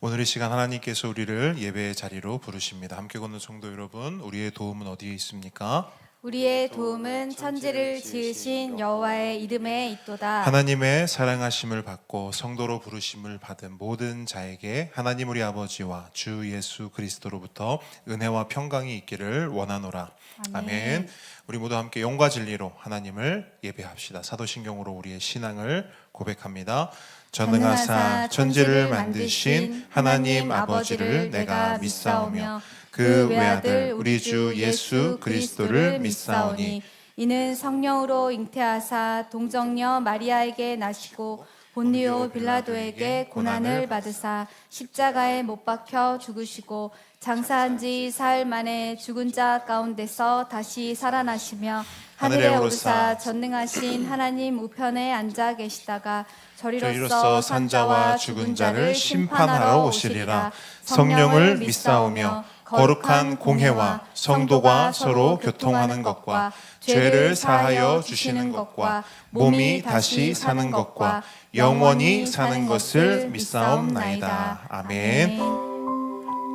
오늘 이 시간 하나님께서 우리를 예배의 자리로 부르십니다. 함께 걷는 성도 여러분, 우리의 도움은 어디에 있습니까? 우리의 도움은 천지를 지으신 여호와의 이름에 있도다. 하나님의 사랑하심을 받고 성도로 부르심을 받은 모든 자에게 하나님 우리 아버지와 주 예수 그리스도로부터 은혜와 평강이 있기를 원하노라. 아멘. 우리 모두 함께 영과 진리로 하나님을 예배합시다. 사도신경으로 우리의 신앙을 고백합니다. 전능하사 천지를 만드신 하나님 아버지를 내가 믿사오며 그 외아들 우리 주 예수 그리스도를 믿사오니 이는 성령으로 잉태하사 동정녀 마리아에게 나시고 본디오 빌라도에게 고난을 받으사 십자가에 못 박혀 죽으시고 장사한 지 사흘 만에 죽은 자 가운데서 다시 살아나시며 하늘에 오르사 전능하신 하나님 우편에 앉아 계시다가 저리로서 산자와 죽은 자를 심판하러 오시리라. 성령을 믿사오며 거룩한 공회와 성도가 서로 교통하는 것과 죄를 사하여 주시는 것과 몸이 다시 사는 것과 영원히 사는 것을 믿사옵나이다. 아멘.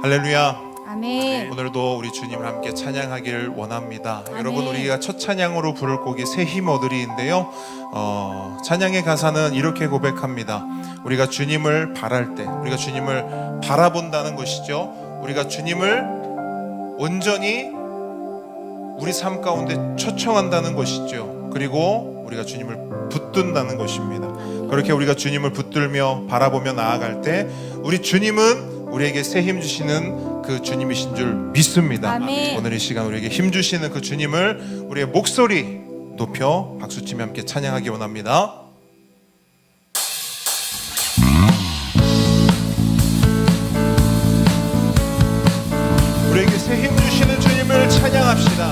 할렐루야. 아멘. 오늘도 우리 주님을 함께 찬양하기를 원합니다. 아멘. 여러분, 우리가 첫 찬양으로 부를 곡이 새 힘 얻으리인데요. 찬양의 가사는 이렇게 고백합니다. 우리가 주님을 바랄 때, 우리가 주님을 바라본다는 것이죠. 우리가 주님을 온전히 우리 삶 가운데 초청한다는 것이죠. 그리고 우리가 주님을 붙든다는 것입니다. 그렇게 우리가 주님을 붙들며 바라보며 나아갈 때 우리 주님은 우리에게 새 힘 주시는 그 주님이신 줄 믿습니다. 아멘. 오늘 이 시간 우리에게 힘 주시는 그 주님을 우리의 목소리 높여 박수치며 함께 찬양하기 원합니다. 우리에게 새 힘 주시는 주님을 찬양합시다.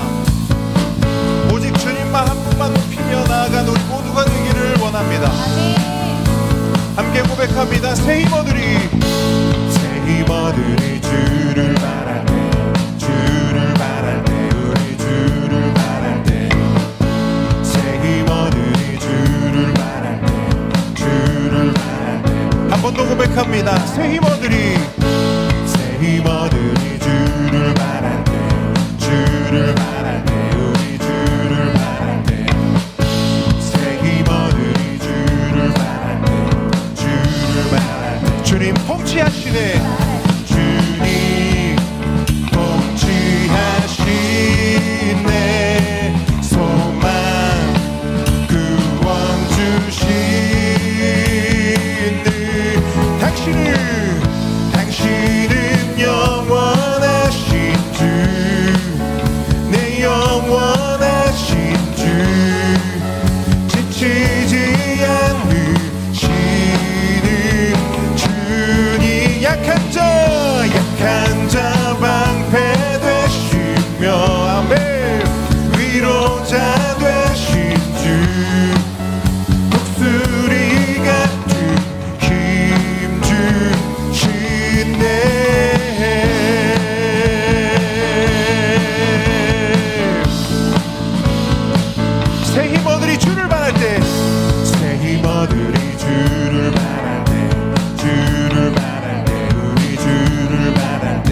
오직 주님만 한 분만 높이며 나아가는 우리 모두가 되기를 원합니다. 함께 고백합니다. 새 힘 얻으리. 새 힘 얻으리. 주를 바랄 때, 주를 바랄 때, 우리 주를 바랄 때. 새 힘 얻으리. 주를 바랄 때, 주를 바랄 때. 한 번 더 고백합니다. 새 힘 얻으리. 새 힘 얻으리. 주를 바랄 때, 주를 바랄 때, 우리 주를 바랄 때. 새 힘 얻으리. 주를 바랄 때, 주를 바랄 때. 주님 통치하시네. 주님 통치하시네. 소망 구원 주시는 당신은 영원하신 주, 내 영원하신 주, 지치지 않으시는 주님. 약한 자 방패되시며 아멘. 위로자 되신 주, 목소리 같은 힘 주시네. 새 힘 얻으리. 주를 바랄 때, 새 힘 얻으리. 주를 바랄 때, 주를 바랄 때, 우리 주를 바랄 때.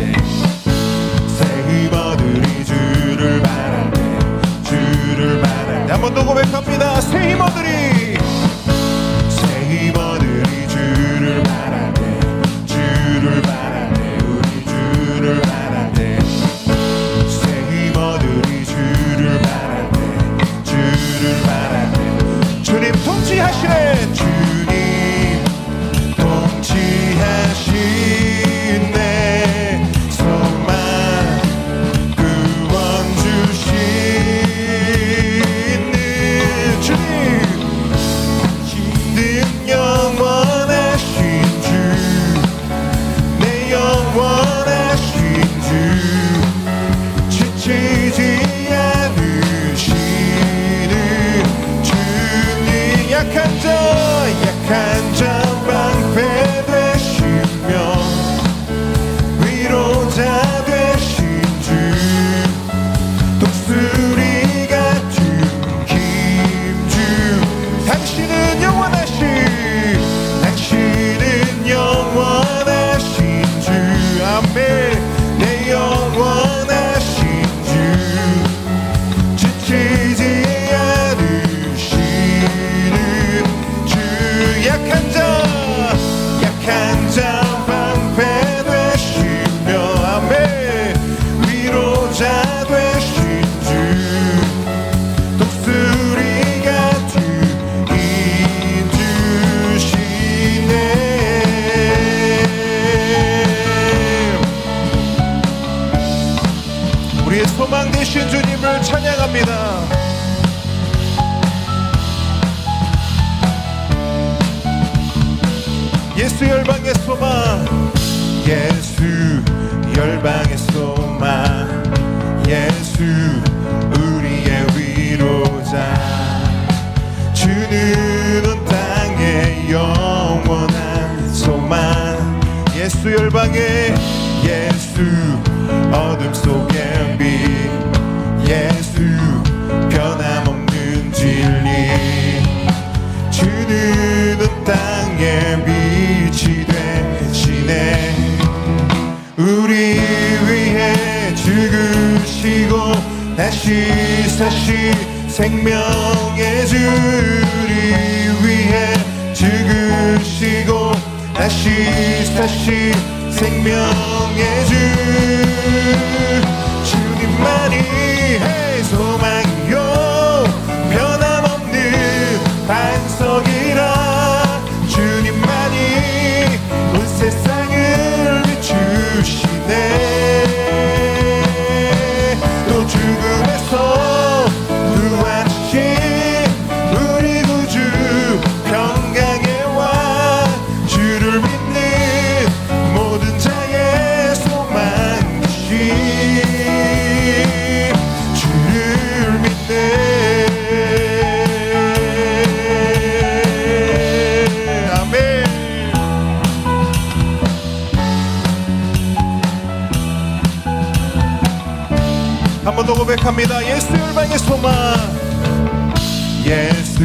새 힘 얻으리. 주를 바랄 때, 주를 바랄 때. 한 번 더 고백합니다. 새 힘 얻으리. 새 힘 얻으리. 주를 바랄 때, 주를 바랄 때, 우리 주를 바랄 때. 새 힘 얻으리. 주를 바랄 때, 주를 바랄 때. 주님 통치하시네. 주님 통치하시네. 소망 구원 주시는 주님 영원하신 주, 내 영원하신 주, 지치지 않으시는 주님. 약한 자 방패 되시며 위로자 되신 주, 독수리 같은 힘 주. 당신은 영원하신 예수 열방의 소망 예수 우리의 위로자 주는 온 땅의 영원한 소망 예수 열방의 예수 어둠 속의 빛 예수 변함없는 진리 주는 온 땅의 빛이 되시네 우리 위해 죽으시고 다시 사시 생명의 주 우리 위해 죽으시고 다시 사시 생명의 주 주님만이 소망이요 변함없는 반석이라 주님만이 온 세상을 비추시네 또 죽음에서 부활하신 우리 구주 평강의 왕 주를 믿는 모든 자의 소망 되신 주를 믿네 아멘 한 번 더 고백합니다 예수 열방의 소망 예수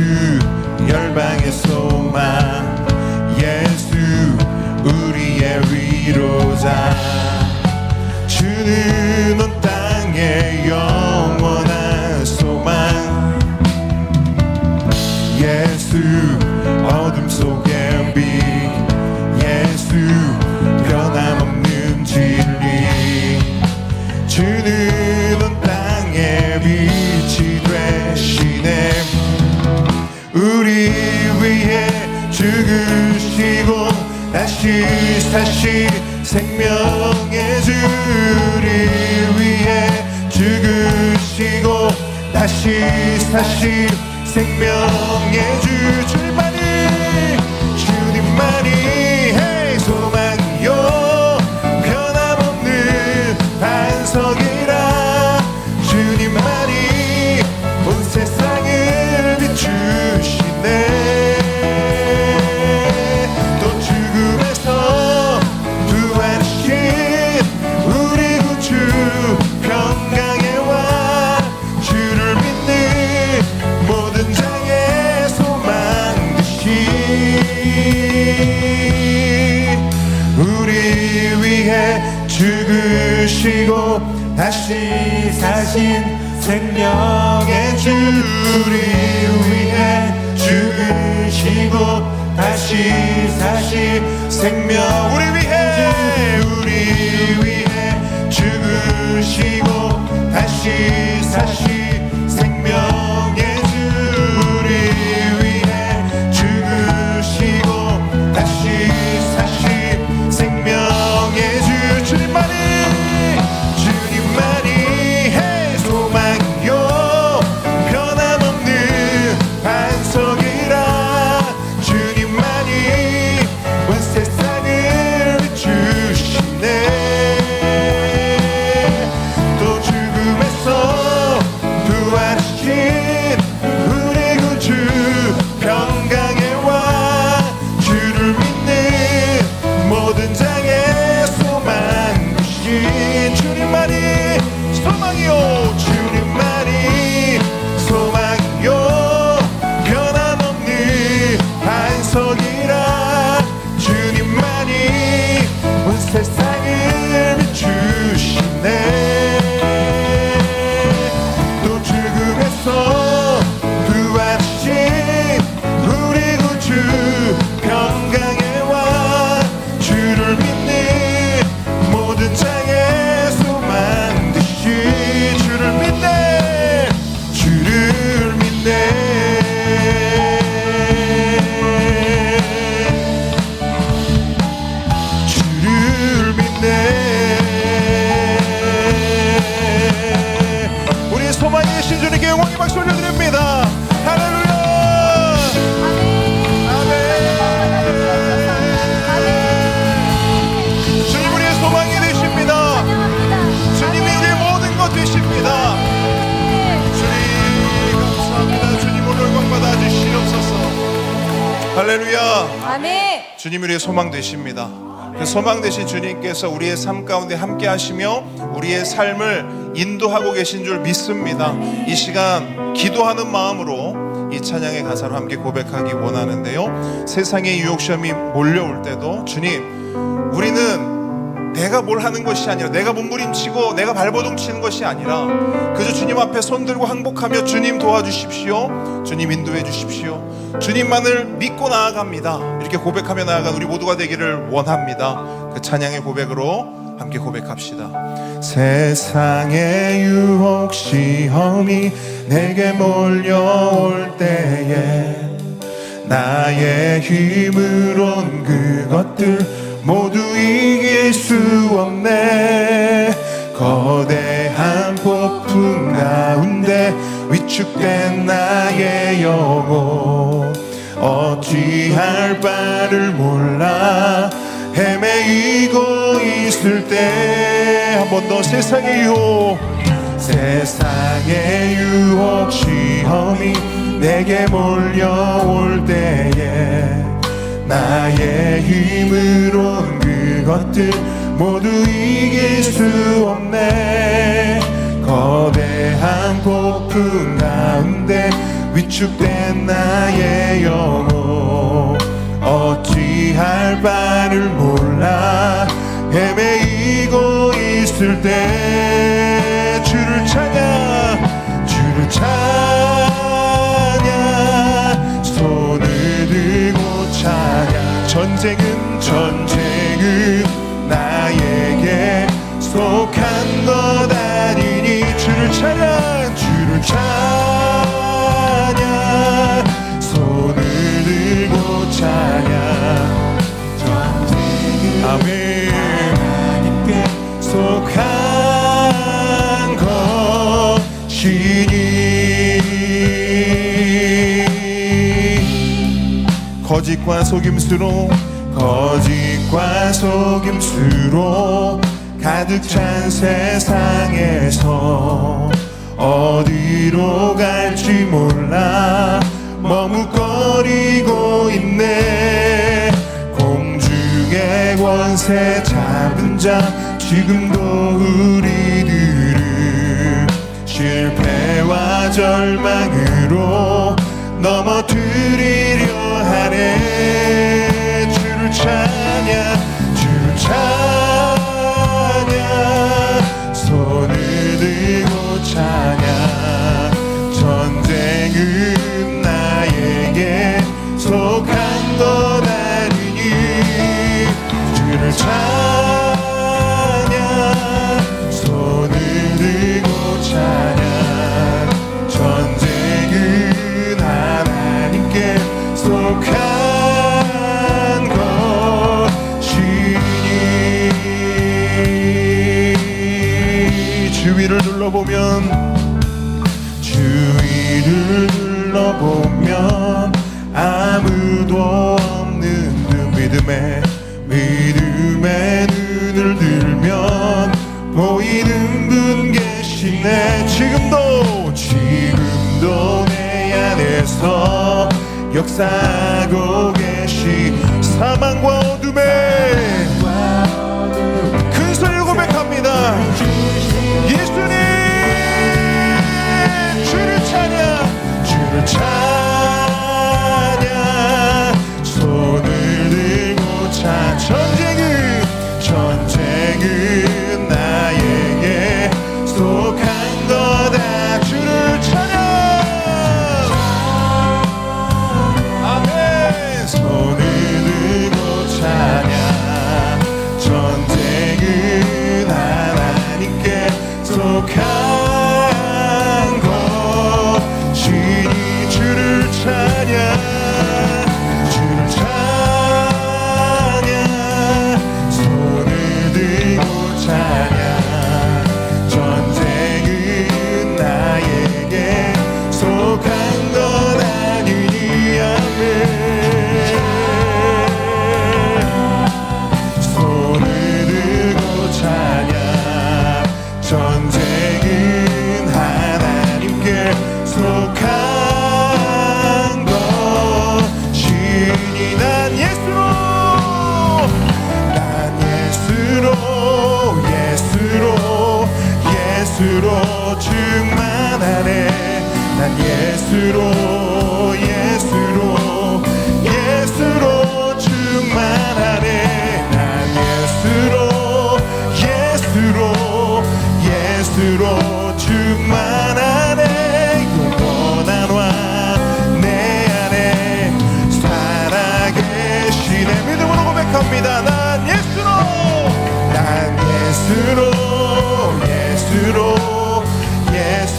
열방의 소망 예수 우리의 위로자 주는 온 땅의 영원한 소망 예수 어둠 속의 빛 예수 변함없는 진리 주는 온 땅의 빛이 되시네 우리 위해 죽으시고 다시 사시 생명의 주 우리 위해 죽으시고 다시 사시 생명의 주 주님만이 소망이요 변함없는 반석이라 주님만이 온 세상을 비추시네 또 죽음에서 부활하신 우리 구주 평강의 왕 주를 믿는 모든 자의 소망 되신 우리 위해 죽으시고 다시 사신 생명의 주 우리 위해 죽으시고 다시 사신 생명 우리 위해 죽으시고 다시 사신 생명의 주 우리 위해 죽으시고 다시 사신 생명의 주 주님만이 소망이요 변함없는 반석이라 주님만이 온 세상을 비추시네 또 죽음에서 할렐루야. 아멘. 주님 우리의 소망 되십니다. 그 소망 되신 주님께서 우리의 삶 가운데 함께 하시며 우리의 삶을 인도하고 계신 줄 믿습니다. 이 시간 기도하는 마음으로 이 찬양의 가사로 함께 고백하기 원하는데요, 세상의 유혹 시험이 몰려올 때도 주님, 우리는 내가 뭘 하는 것이 아니라, 내가 몸부림치고 내가 발버둥 치는 것이 아니라 그저 주님 앞에 손 들고 항복하며 주님 도와주십시오, 주님 인도해 주십시오, 주님만을 믿고 나아갑니다, 이렇게 고백하며 나아간 우리 모두가 되기를 원합니다. 그 찬양의 고백으로 함께 고백합시다. 세상의 유혹 시험이 내게 몰려올 때에 나의 힘으론 그것들 모두 이길 수 없네. 거대한 폭풍 가운데 위축된 나의 영혼 어찌할 바를 몰라 헤매이고 있을 때, 한 번 더 세상의 유혹, 세상의 유혹 시험이 내게 몰려올 때에 나의 힘으론 그것들 모두 이길 수 없네. 거대한 폭풍 가운데 위축된 나의 영혼 어찌할 바를 몰라 헤매이고 있을 때 주를 찬양, 주를 찬양, 손을 들고 찬양. 전쟁은 나에게 속한 것 아니니 주를 찬양, 주를 찬양, 손을 들고 찬양. 아멘. 하나님께 속한 것이니 거짓과 속임수로 가득 찬 세상에서 어디로 갈지 몰라 머뭇거리고 있네. 공중의 권세 잡은 자 지금도 우리들을 실패와 절망으로 넘어뜨리려 하네. 주를 찬양, 주를 찬양, 손을 들고 찬양. 전쟁은 나에게 속한 것 아니니 주를 찬양, 손을 들고 찬양. 전쟁은 하나님께 속한 주위를 둘러보면 아무도 없는 듯 믿음의 눈을 들면 보이는 분 계시네. 지금도 내 안에서 역사하고 계시. 사망과 어둠에 큰 소리로 고백합니다. 예수님, 주를 찬양, 주를 찬양, 손을 들고 찬. 전쟁은 나에게 속한 거다. 주를 찬양. 아멘.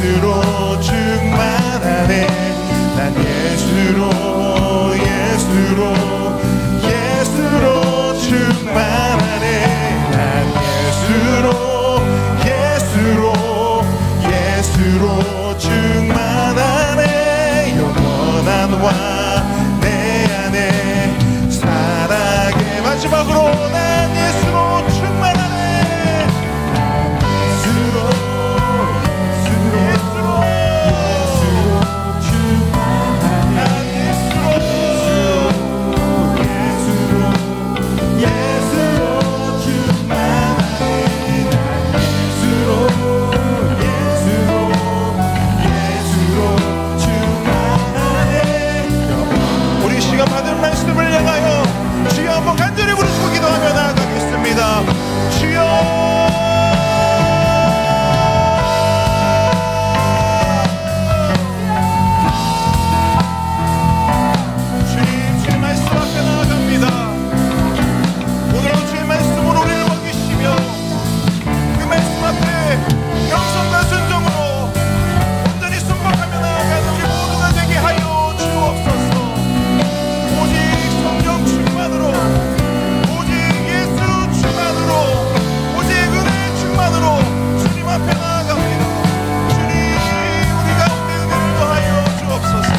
예수로 충만하네. 난 예수로 충만하네. 난 예수로 충만하네. 영원한 와 내 안에 살아게. 마지막으로 난 예수로 충만하네. 예수로 충만하네. 난 예수로 우리 시간 받은 말씀을 향하여 주여 한번 간절히 부르시고 기도하며 나아가겠습니다. 주여. 주님 말씀 앞에 나아갑니다. 오늘은 주의 말씀으로 우리를 먹이시며 그 말씀 앞에 겸손과 순종으로 온전히 순복하며 나아가는 우리 모두가 되게 하여 주옵소서. 오직 성령 충만으로, 오직 예수 충만으로, 오직 은혜 충만으로 주님 앞에 나아갑니다. 주님 우리 가운데 은혜를 더하여 주옵소서.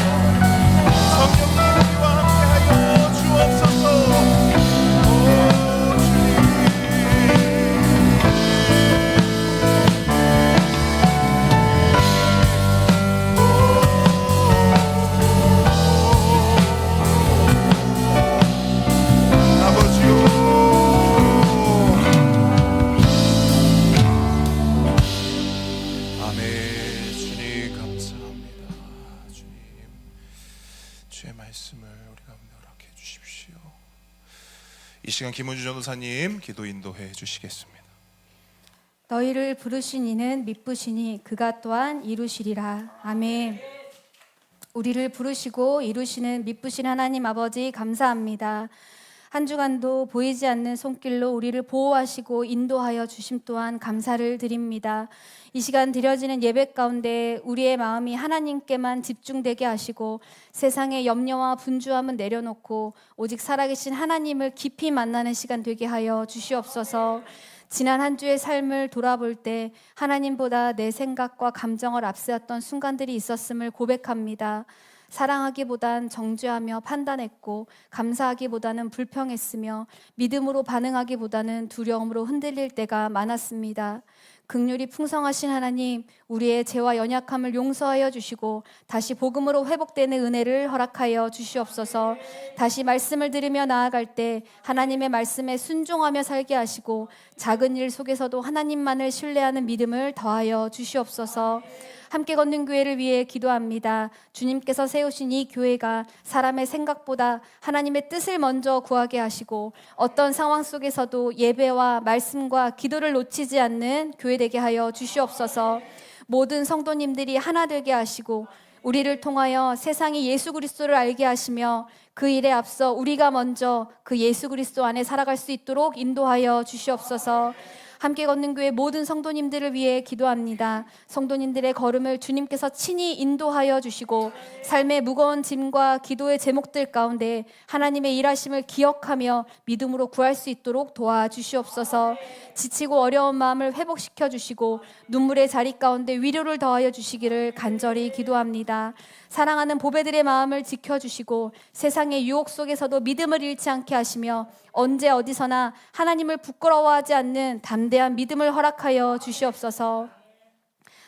성령님 우리와 함께하여 주옵소서. 오 주님. 아버지요. 아멘. 주님 감사합니다. 주님 주의 말씀을 우리 가운데 허락해 주십시오. 이 시간 김은주 전도사님 기도 인도해 주시겠습니다. 너희를 부르신 이는 미쁘시니 그가 또한 이루시리라. 아멘. 우리를 부르시고 이루시는 미쁘신 하나님 아버지 감사합니다. 한 주간도 보이지 않는 손길로 우리를 보호하시고 인도하여 주심 또한 감사를 드립니다. 이 시간 드려지는 예배 가운데 우리의 마음이 하나님께만 집중되게 하시고 세상의 염려와 분주함은 내려놓고 오직 살아계신 하나님을 깊이 만나는 시간 되게 하여 주시옵소서. 지난 한 주의 삶을 돌아볼 때 하나님보다 내 생각과 감정을 앞세웠던 순간들이 있었음을 고백합니다. 사랑하기보단 정죄하며 판단했고 감사하기보다는 불평했으며 믿음으로 반응하기보다는 두려움으로 흔들릴 때가 많았습니다. 긍휼이 풍성하신 하나님, 우리의 죄와 연약함을 용서하여 주시고 다시 복음으로 회복되는 은혜를 허락하여 주시옵소서. 다시 말씀을 들으며 나아갈 때 하나님의 말씀에 순종하며 살게 하시고 작은 일 속에서도 하나님만을 신뢰하는 믿음을 더하여 주시옵소서. 함께 걷는 교회를 위해 기도합니다. 주님께서 세우신 이 교회가 사람의 생각보다 하나님의 뜻을 먼저 구하게 하시고 어떤 상황 속에서도 예배와 말씀과 기도를 놓치지 않는 교회 되게 하여 주시옵소서. 모든 성도님들이 하나 되게 하시고 우리를 통하여 세상이 예수 그리스도를 알게 하시며 그 일에 앞서 우리가 먼저 그 예수 그리스도 안에 살아갈 수 있도록 인도하여 주시옵소서. 함께 걷는 교회 모든 성도님들을 위해 기도합니다. 성도님들의 걸음을 주님께서 친히 인도하여 주시고 삶의 무거운 짐과 기도의 제목들 가운데 하나님의 일하심을 기억하며 믿음으로 구할 수 있도록 도와주시옵소서. 지치고 어려운 마음을 회복시켜 주시고 눈물의 자리 가운데 위로를 더하여 주시기를 간절히 기도합니다. 사랑하는 보배들의 마음을 지켜주시고 세상의 유혹 속에서도 믿음을 잃지 않게 하시며 언제 어디서나 하나님을 부끄러워하지 않는 담대한 믿음을 허락하여 주시옵소서.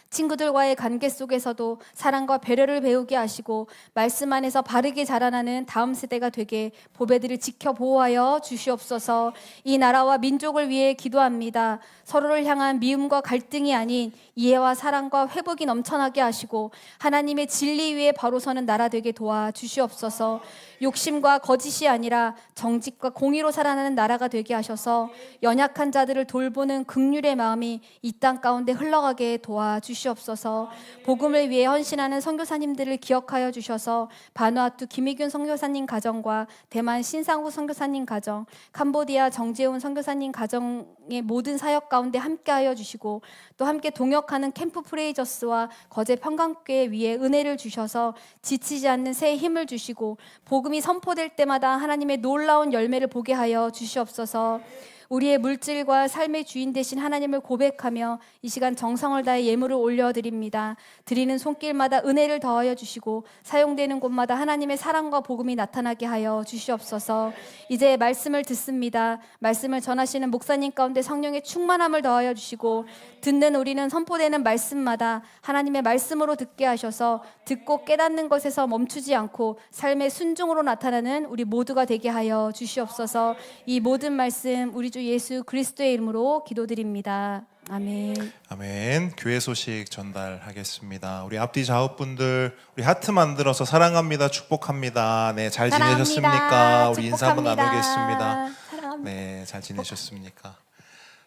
친구들과의 관계 속에서도 사랑과 배려를 배우게 하시고 말씀 안에서 바르게 자라나는 다음 세대가 되게 보배들을 지켜 보호하여 주시옵소서. 이 나라와 민족을 위해 기도합니다. 서로를 향한 미움과 갈등이 아닌 이해와 사랑과 회복이 넘쳐나게 하시고 하나님의 진리 위에 바로 서는 나라 되게 도와주시옵소서. 욕심과 거짓이 아니라 정직과 공의로 살아가는 나라가 되게 하셔서 연약한 자들을 돌보는 긍휼의 마음이 이 땅 가운데 흘러가게 도와주시옵소서. 복음을 위해 헌신하는 선교사님들을 기억하여 주셔서 바누아투 김희균 선교사님 가정과 대만 신상구 선교사님 가정, 캄보디아 정재훈 선교사님 가정의 모든 사역 가운데 함께하여 주시고 또 함께 동역하는 캠프 프레이저스와 거제 평강교회 위에 은혜를 주셔서 지치지 않는 새 힘을 주시고 복음이 선포될 때마다 하나님의 놀라운 열매를 보게 하여 주시옵소서. 우리의 물질과 삶의 주인 되신 하나님을 고백하며 이 시간 정성을 다해 예물을 올려드립니다. 드리는 손길마다 은혜를 더하여 주시고 사용되는 곳마다 하나님의 사랑과 복음이 나타나게 하여 주시옵소서. 이제 말씀을 듣습니다. 말씀을 전하시는 목사님 가운데 성령의 충만함을 더하여 주시고 듣는 우리는 선포되는 말씀마다 하나님의 말씀으로 듣게 하셔서 듣고 깨닫는 것에서 멈추지 않고 삶의 순종으로 나타나는 우리 모두가 되게 하여 주시옵소서. 이 모든 말씀 우리 주 예수 그리스도의 이름으로 기도드립니다. 아멘. 아멘. 교회 소식 전달하겠습니다. 우리 앞뒤 좌우분들 우리 하트 만들어서 사랑합니다, 축복합니다. 네, 잘 지내셨습니까? 우리 인사 한번 나누겠습니다. 사랑합니다. 네, 잘 지내셨습니까?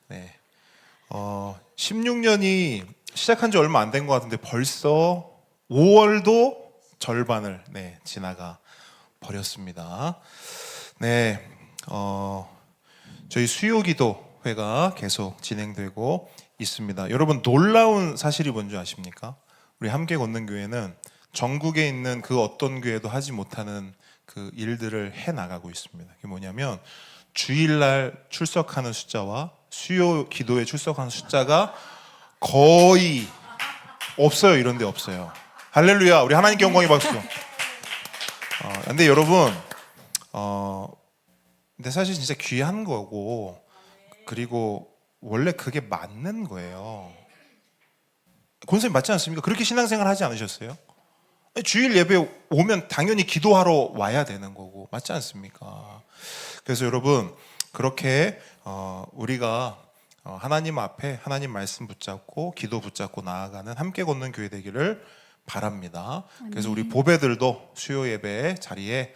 네. 16년이 시작한 지 얼마 안 된 것 같은데 벌써 5월도 절반을 지나가 버렸습니다. 네. 저희 수요기도회가 계속 진행되고 있습니다. 여러분, 놀라운 사실이 뭔지 아십니까? 우리 함께 걷는 교회는 전국에 있는 그 어떤 교회도 하지 못하는 그 일들을 해 나가고 있습니다. 그게 뭐냐면 주일날 출석하는 숫자와 수요 기도에 출석하는 숫자가 거의 없어요. 이런 데 없어요. 할렐루야. 우리 하나님께 영광의 박수. 근데 여러분, 근데 사실 진짜 귀한 거고, 그리고 원래 그게 맞는 거예요. 권사님 맞지 않습니까? 그렇게 신앙생활 하지 않으셨어요? 주일 예배 오면 당연히 기도하러 와야 되는 거고, 맞지 않습니까? 그래서 여러분, 그렇게 우리가 하나님 앞에 하나님 말씀 붙잡고 기도 붙잡고 나아가는 함께 걷는 교회 되기를 바랍니다. 그래서 우리 보배들도 수요 예배 자리에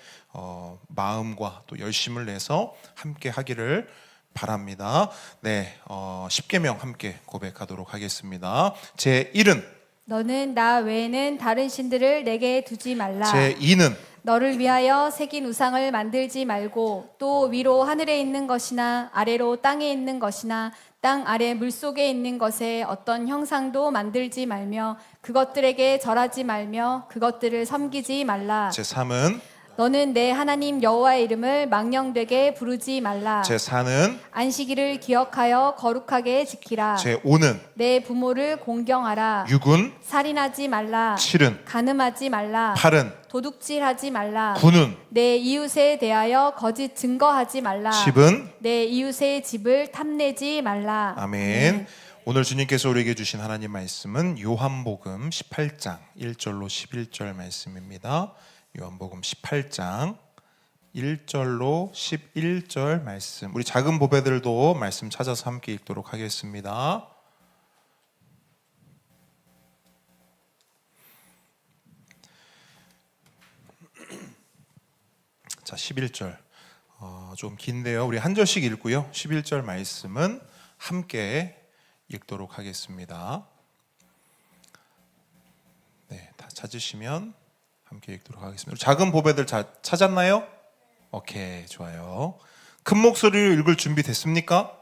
마음과 또 열심을 내서 함께 하기를 바랍니다. 네, 10계명 함께 고백하도록 하겠습니다. 제 1은 너는 나 외에는 다른 신들을 내게 두지 말라. 제 2는 너를 위하여 새긴 우상을 만들지 말고 또 위로 하늘에 있는 것이나 아래로 땅에 있는 것이나 땅 아래 물속에 있는 것에 어떤 형상도 만들지 말며 그것들에게 절하지 말며 그것들을 섬기지 말라. 제 3은 너는 내 하나님 여호와의 이름을 망령되게 부르지 말라. 제 4는 안식일을 기억하여 거룩하게 지키라. 제 5는 내 부모를 공경하라. 6은 살인하지 말라. 7은 간음하지 말라. 8은 도둑질하지 말라. 9는 내 이웃에 대하여 거짓 증거하지 말라. 10은 내 이웃의 집을 탐내지 말라. 아멘. 오늘 주님께서 우리에게 주신 하나님 말씀은 요한복음 18장 1절로 11절 말씀입니다. 요한복음 18장 1절로 11절 말씀. 우리 작은 보배들도 말씀 찾아서 함께 읽도록 하겠습니다. 자, 11절. 좀 긴데요. 우리 한 절씩 읽고요. 11절 말씀은 함께 읽도록 하겠습니다. 네, 다 찾으시면 함께 읽도록 하겠습니다. 작은 보배들 찾았나요? 오케이, 좋아요. 큰 목소리로 읽을 준비 됐습니까?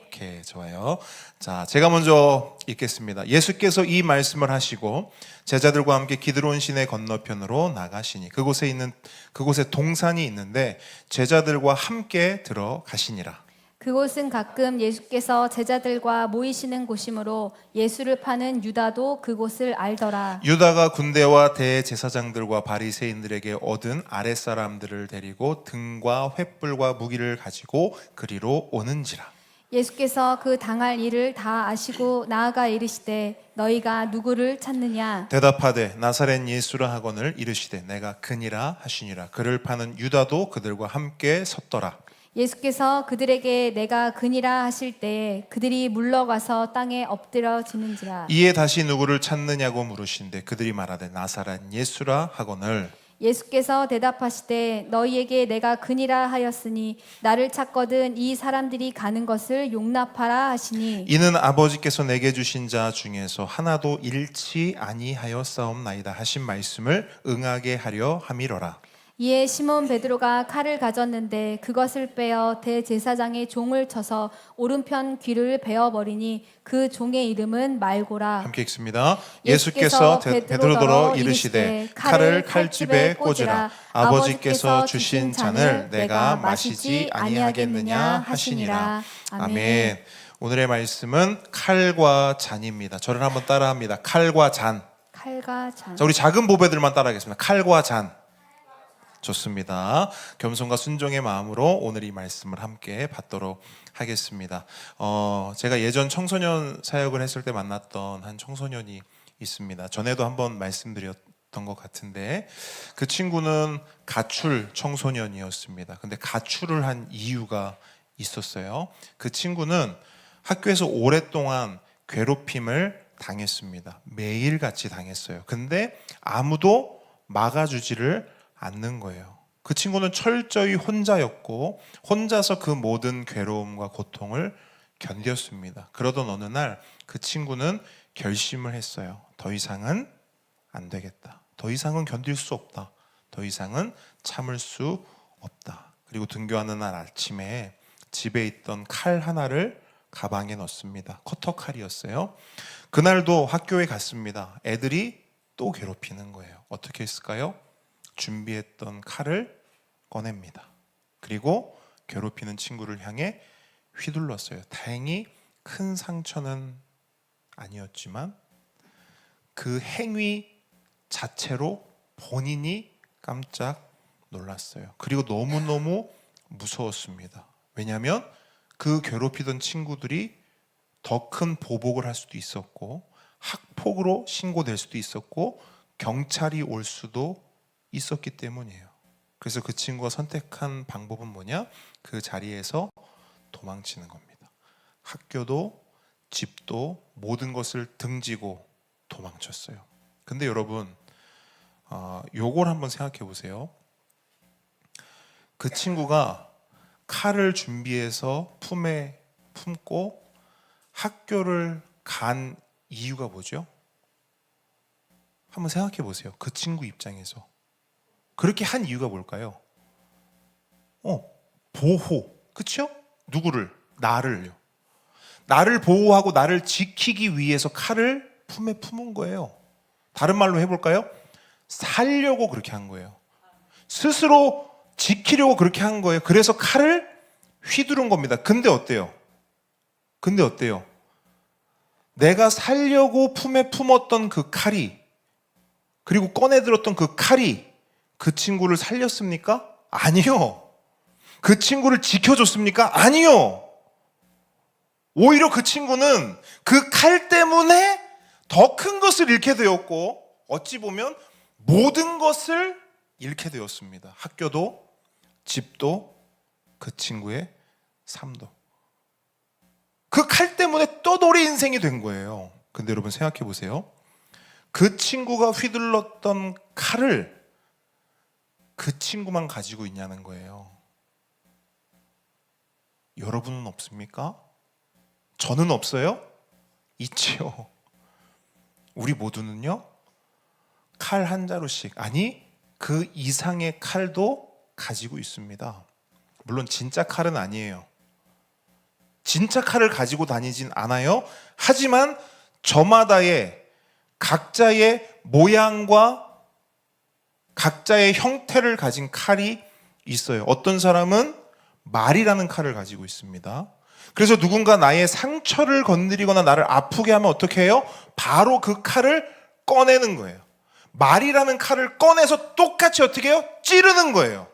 오케이, 좋아요. 자, 제가 먼저 읽겠습니다. 예수께서 이 말씀을 하시고 제자들과 함께 기드론 시내 건너편으로 나가시니 그곳에 동산이 있는데 제자들과 함께 들어가시니라. 그곳은 가끔 예수께서 제자들과 모이시는 곳이므로 예수를 파는 유다도 그곳을 알더라. 유다가 군대와 대제사장들과 바리새인들에게 얻은 아랫사람들을 데리고 등과 횃불과 무기를 가지고 그리로 오는지라. 예수께서 그 당할 일을 다 아시고 나아가 이르시되 너희가 누구를 찾느냐? 대답하되 나사렛 예수라 하거늘 이르시되 내가 그니라 하시니라. 그를 파는 유다도 그들과 함께 섰더라. 예수께서 그들에게 내가 그니라 하실 때에 그들이 물러가서 땅에 엎드러지는지라. 이에 다시 누구를 찾느냐고 물으신데 그들이 말하되 나사렛 예수라 하거늘. 예수께서 대답하시되 너희에게 내가 근이라 하였으니 나를 찾거든 이 사람들이 가는 것을 용납하라 하시니 이는 아버지께서 내게 주신 자 중에서 하나도 잃지 아니하였사옵나이다 하신 말씀을 응하게 하려 함이로라. 이에 시몬 베드로가 칼을 가졌는데 그것을 빼어 대제사장의 종을 쳐서 오른편 귀를 베어버리니 그 종의 이름은 말고라. 함께 읽습니다. 예수께서 베드로더러 이르시되 칼을 칼집에 꽂으라. 아버지께서 주신 잔을 내가 마시지 아니하겠느냐 하시니라. 아멘. 오늘의 말씀은 칼과 잔입니다. 저를 한번 따라합니다. 칼과 잔. 칼과 잔. 자, 우리 작은 보배들만 따라하겠습니다. 칼과 잔. 좋습니다. 겸손과 순종의 마음으로 오늘 이 말씀을 함께 받도록 하겠습니다. 제가 예전 청소년 사역을 했을 때 만났던 한 청소년이 있습니다. 전에도 한번 말씀드렸던 것 같은데 그 친구는 가출 청소년이었습니다. 근데 가출을 한 이유가 있었어요. 그 친구는 학교에서 오랫동안 괴롭힘을 당했습니다. 매일같이 당했어요. 근데 아무도 막아주지를 않는 거예요. 그 친구는 철저히 혼자였고 혼자서 그 모든 괴로움과 고통을 견뎠습니다. 그러던 어느 날 그 친구는 결심을 했어요. 더 이상은 안 되겠다. 더 이상은 견딜 수 없다. 더 이상은 참을 수 없다. 그리고 등교하는 날 아침에 집에 있던 칼 하나를 가방에 넣습니다. 커터칼이었어요. 그날도 학교에 갔습니다. 애들이 또 괴롭히는 거예요. 어떻게 했을까요? 준비했던 칼을 꺼냅니다. 그리고 괴롭히는 친구를 향해 휘둘렀어요. 다행히 큰 상처는 아니었지만 그 행위 자체로 본인이 깜짝 놀랐어요. 그리고 너무너무 무서웠습니다. 왜냐하면 그 괴롭히던 친구들이 더 큰 보복을 할 수도 있었고 학폭으로 신고될 수도 있었고 경찰이 올 수도 있었기 때문이에요. 그래서 그 친구가 선택한 방법은 뭐냐? 그 자리에서 도망치는 겁니다. 학교도 집도 모든 것을 등지고 도망쳤어요. 근데 여러분, 요걸 한번 생각해 보세요. 그 친구가 칼을 준비해서 품에 품고 학교를 간 이유가 뭐죠? 한번 생각해 보세요. 그 친구 입장에서 그렇게 한 이유가 뭘까요? 보호. 그렇죠? 누구를? 나를요. 나를 보호하고 나를 지키기 위해서 칼을 품에 품은 거예요. 다른 말로 해볼까요? 살려고 그렇게 한 거예요. 스스로 지키려고 그렇게 한 거예요. 그래서 칼을 휘두른 겁니다. 근데 어때요? 내가 살려고 품에 품었던 그 칼이, 그리고 꺼내들었던 그 칼이 그 친구를 살렸습니까? 아니요. 그 친구를 지켜줬습니까? 아니요. 오히려 그 친구는 그 칼 때문에 더 큰 것을 잃게 되었고 어찌 보면 모든 것을 잃게 되었습니다. 학교도, 집도, 그 친구의 삶도. 그 칼 때문에 떠돌이 인생이 된 거예요. 근데 여러분 생각해 보세요. 그 친구가 휘둘렀던 칼을 그 친구만 가지고 있냐는 거예요. 여러분은 없습니까? 저는 없어요? 있지요. 우리 모두는요, 칼 한 자루씩, 아니 그 이상의 칼도 가지고 있습니다. 물론 진짜 칼은 아니에요. 진짜 칼을 가지고 다니진 않아요. 하지만 저마다의 각자의 모양과 각자의 형태를 가진 칼이 있어요. 어떤 사람은 말이라는 칼을 가지고 있습니다. 그래서 누군가 나의 상처를 건드리거나 나를 아프게 하면 어떻게 해요? 바로 그 칼을 꺼내는 거예요. 말이라는 칼을 꺼내서 똑같이 어떻게 해요? 찌르는 거예요.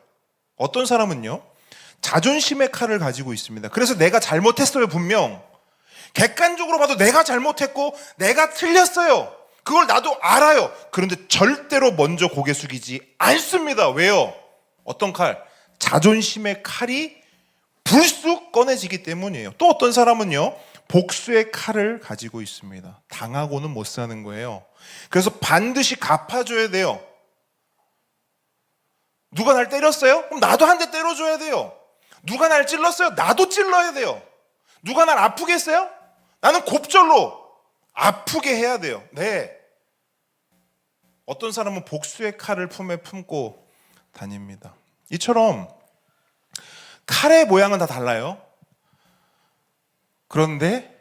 어떤 사람은요, 자존심의 칼을 가지고 있습니다. 그래서 내가 잘못했어요, 분명. 객관적으로 봐도 내가 잘못했고 내가 틀렸어요. 그걸 나도 알아요. 그런데 절대로 먼저 고개 숙이지 않습니다. 왜요? 어떤 칼? 자존심의 칼이 불쑥 꺼내지기 때문이에요. 또 어떤 사람은요, 복수의 칼을 가지고 있습니다. 당하고는 못 사는 거예요. 그래서 반드시 갚아줘야 돼요. 누가 날 때렸어요? 그럼 나도 한 대 때려줘야 돼요. 누가 날 찔렀어요? 나도 찔러야 돼요. 누가 날 아프게 했어요? 나는 곱절로 아프게 해야 돼요. 네. 어떤 사람은 복수의 칼을 품에 품고 다닙니다. 이처럼 칼의 모양은 다 달라요. 그런데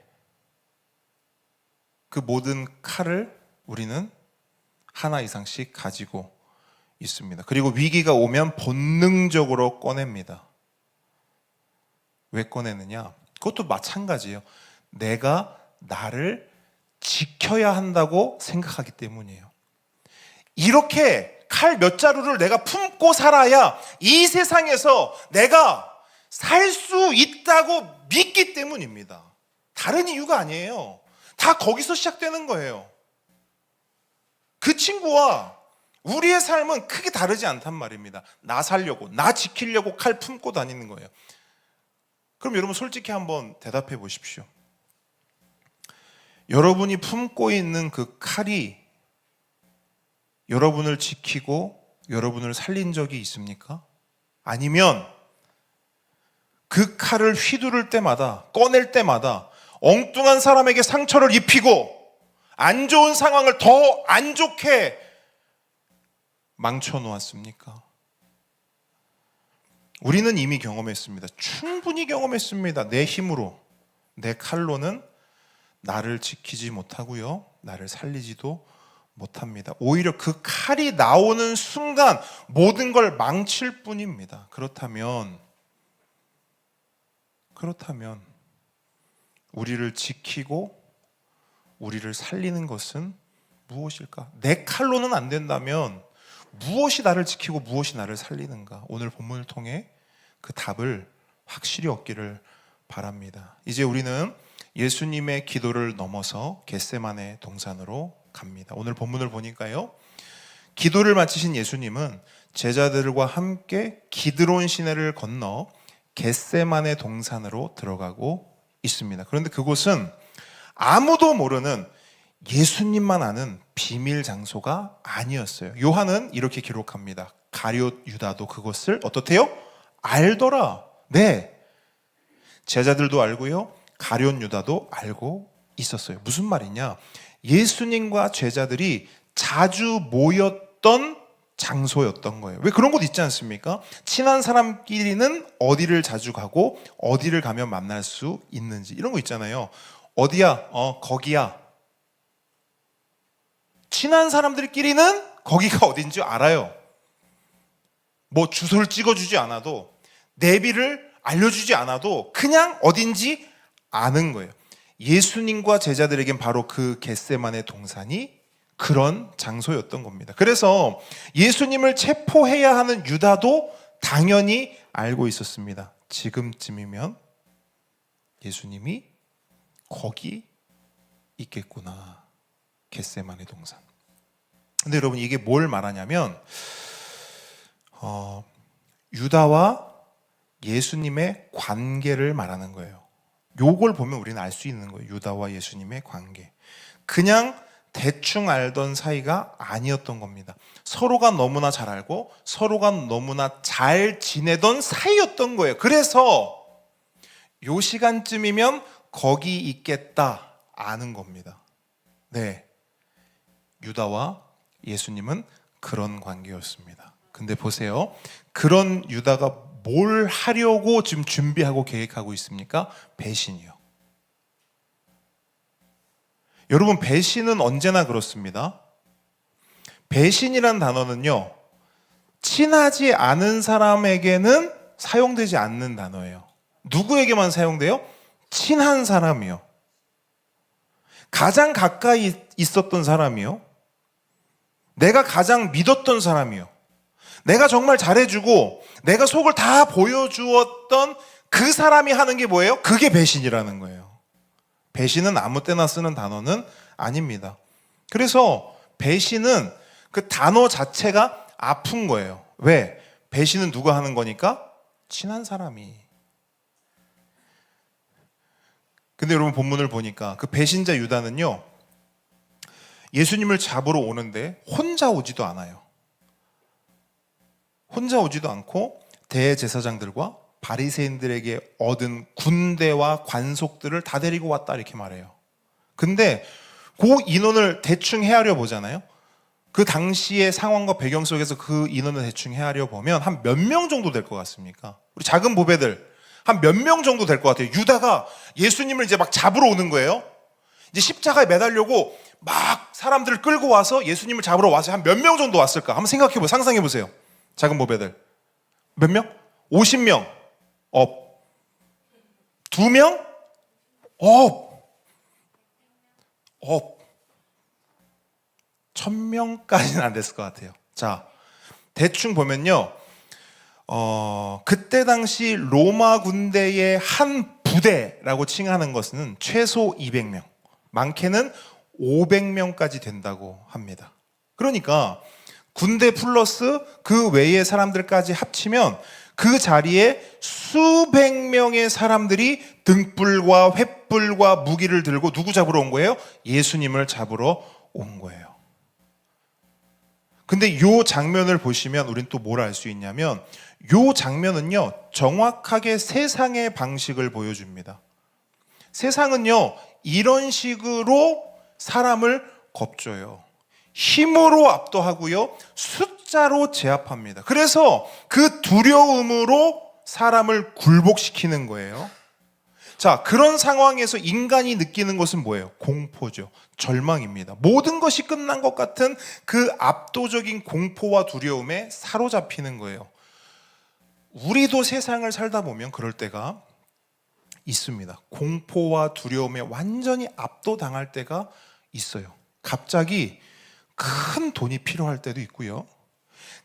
그 모든 칼을 우리는 하나 이상씩 가지고 있습니다. 그리고 위기가 오면 본능적으로 꺼냅니다. 왜 꺼내느냐? 그것도 마찬가지예요. 내가 나를 지켜야 한다고 생각하기 때문이에요. 이렇게 칼 몇 자루를 내가 품고 살아야 이 세상에서 내가 살 수 있다고 믿기 때문입니다. 다른 이유가 아니에요. 다 거기서 시작되는 거예요. 그 친구와 우리의 삶은 크게 다르지 않단 말입니다. 나 살려고, 나 지키려고 칼 품고 다니는 거예요. 그럼 여러분 솔직히 한번 대답해 보십시오. 여러분이 품고 있는 그 칼이 여러분을 지키고 여러분을 살린 적이 있습니까? 아니면 그 칼을 휘두를 때마다, 꺼낼 때마다 엉뚱한 사람에게 상처를 입히고 안 좋은 상황을 더 안 좋게 망쳐 놓았습니까? 우리는 이미 경험했습니다. 충분히 경험했습니다. 내 힘으로, 내 칼로는 나를 지키지 못하고요, 나를 살리지도 못합니다. 오히려 그 칼이 나오는 순간 모든 걸 망칠 뿐입니다. 그렇다면 우리를 지키고 우리를 살리는 것은 무엇일까? 내 칼로는 안 된다면 무엇이 나를 지키고 무엇이 나를 살리는가? 오늘 본문을 통해 그 답을 확실히 얻기를 바랍니다. 이제 우리는 예수님의 기도를 넘어서 겟세마네 동산으로 갑니다. 오늘 본문을 보니까요, 기도를 마치신 예수님은 제자들과 함께 기드론 시내를 건너 겟세마네 동산으로 들어가고 있습니다. 그런데 그곳은 아무도 모르는 예수님만 아는 비밀 장소가 아니었어요. 요한은 이렇게 기록합니다. 가룟 유다도 그것을 어떻대요? 알더라. 네, 제자들도 알고요, 가룟 유다도 알고 있었어요. 무슨 말이냐? 예수님과 제자들이 자주 모였던 장소였던 거예요. 왜 그런 곳 있지 않습니까? 친한 사람끼리는 어디를 자주 가고 어디를 가면 만날 수 있는지 이런 거 있잖아요. 어디야? 거기야. 친한 사람들끼리는 거기가 어딘지 알아요. 뭐 주소를 찍어주지 않아도, 내비를 알려주지 않아도 그냥 어딘지 아는 거예요. 예수님과 제자들에겐 바로 그 겟세마네 동산이 그런 장소였던 겁니다. 그래서 예수님을 체포해야 하는 유다도 당연히 알고 있었습니다. 지금쯤이면 예수님이 거기 있겠구나, 겟세마네 동산. 근데 여러분, 이게 뭘 말하냐면 유다와 예수님의 관계를 말하는 거예요. 요걸 보면 우리는 알 수 있는 거예요. 유다와 예수님의 관계. 그냥 대충 알던 사이가 아니었던 겁니다. 서로가 너무나 잘 알고 서로가 너무나 잘 지내던 사이였던 거예요. 그래서 요 시간쯤이면 거기 있겠다 아는 겁니다. 네, 유다와 예수님은 그런 관계였습니다. 근데 보세요, 그런 유다가 뭘 하려고 지금 준비하고 계획하고 있습니까? 배신이요. 여러분, 배신은 언제나 그렇습니다. 배신이란 단어는요, 친하지 않은 사람에게는 사용되지 않는 단어예요. 누구에게만 사용돼요? 친한 사람이요. 가장 가까이 있었던 사람이요. 내가 가장 믿었던 사람이요. 내가 정말 잘해주고 내가 속을 다 보여주었던 그 사람이 하는 게 뭐예요? 그게 배신이라는 거예요. 배신은 아무 때나 쓰는 단어는 아닙니다. 그래서 배신은 그 단어 자체가 아픈 거예요. 왜? 배신은 누가 하는 거니까? 친한 사람이. 근데 여러분, 본문을 보니까 그 배신자 유다는요, 예수님을 잡으러 오는데 혼자 오지도 않아요. 혼자 오지도 않고 대제사장들과 바리새인들에게 얻은 군대와 관속들을 다 데리고 왔다 이렇게 말해요. 근데 그 인원을 대충 헤아려 보잖아요. 그 당시의 상황과 배경 속에서 그 인원을 대충 헤아려 보면 한 몇 명 정도 될 것 같습니까? 우리 작은 보배들 한 몇 명 정도 될 것 같아요. 유다가 예수님을 이제 막 잡으러 오는 거예요. 이제 십자가에 매달려고 막 사람들을 끌고 와서 예수님을 잡으러 와서 한 몇 명 정도 왔을까? 한번 생각해 보세요. 상상해 보세요. 작은 보배들 몇 명? 50명. 업. 2명? 업. 업. 1000명까지는 안 됐을 것 같아요. 자, 대충 보면요. 그때 당시 로마 군대의 한 부대라고 칭하는 것은 최소 200명, 많게는 500명까지 된다고 합니다. 그러니까 군대 플러스 그 외의 사람들까지 합치면 그 자리에 수백 명의 사람들이 등불과 횃불과 무기를 들고 누구 잡으러 온 거예요? 예수님을 잡으러 온 거예요. 근데 이 장면을 보시면 우린 또 뭘 알 수 있냐면 이 장면은요 정확하게 세상의 방식을 보여줍니다. 세상은요 이런 식으로 사람을 겁줘요. 힘으로 압도하고요 숫자로 제압합니다. 그래서 그 두려움으로 사람을 굴복시키는 거예요. 자, 그런 상황에서 인간이 느끼는 것은 뭐예요? 공포죠. 절망입니다. 모든 것이 끝난 것 같은 그 압도적인 공포와 두려움에 사로잡히는 거예요. 우리도 세상을 살다 보면 그럴 때가 있습니다. 공포와 두려움에 완전히 압도당할 때가 있어요. 갑자기 큰 돈이 필요할 때도 있고요.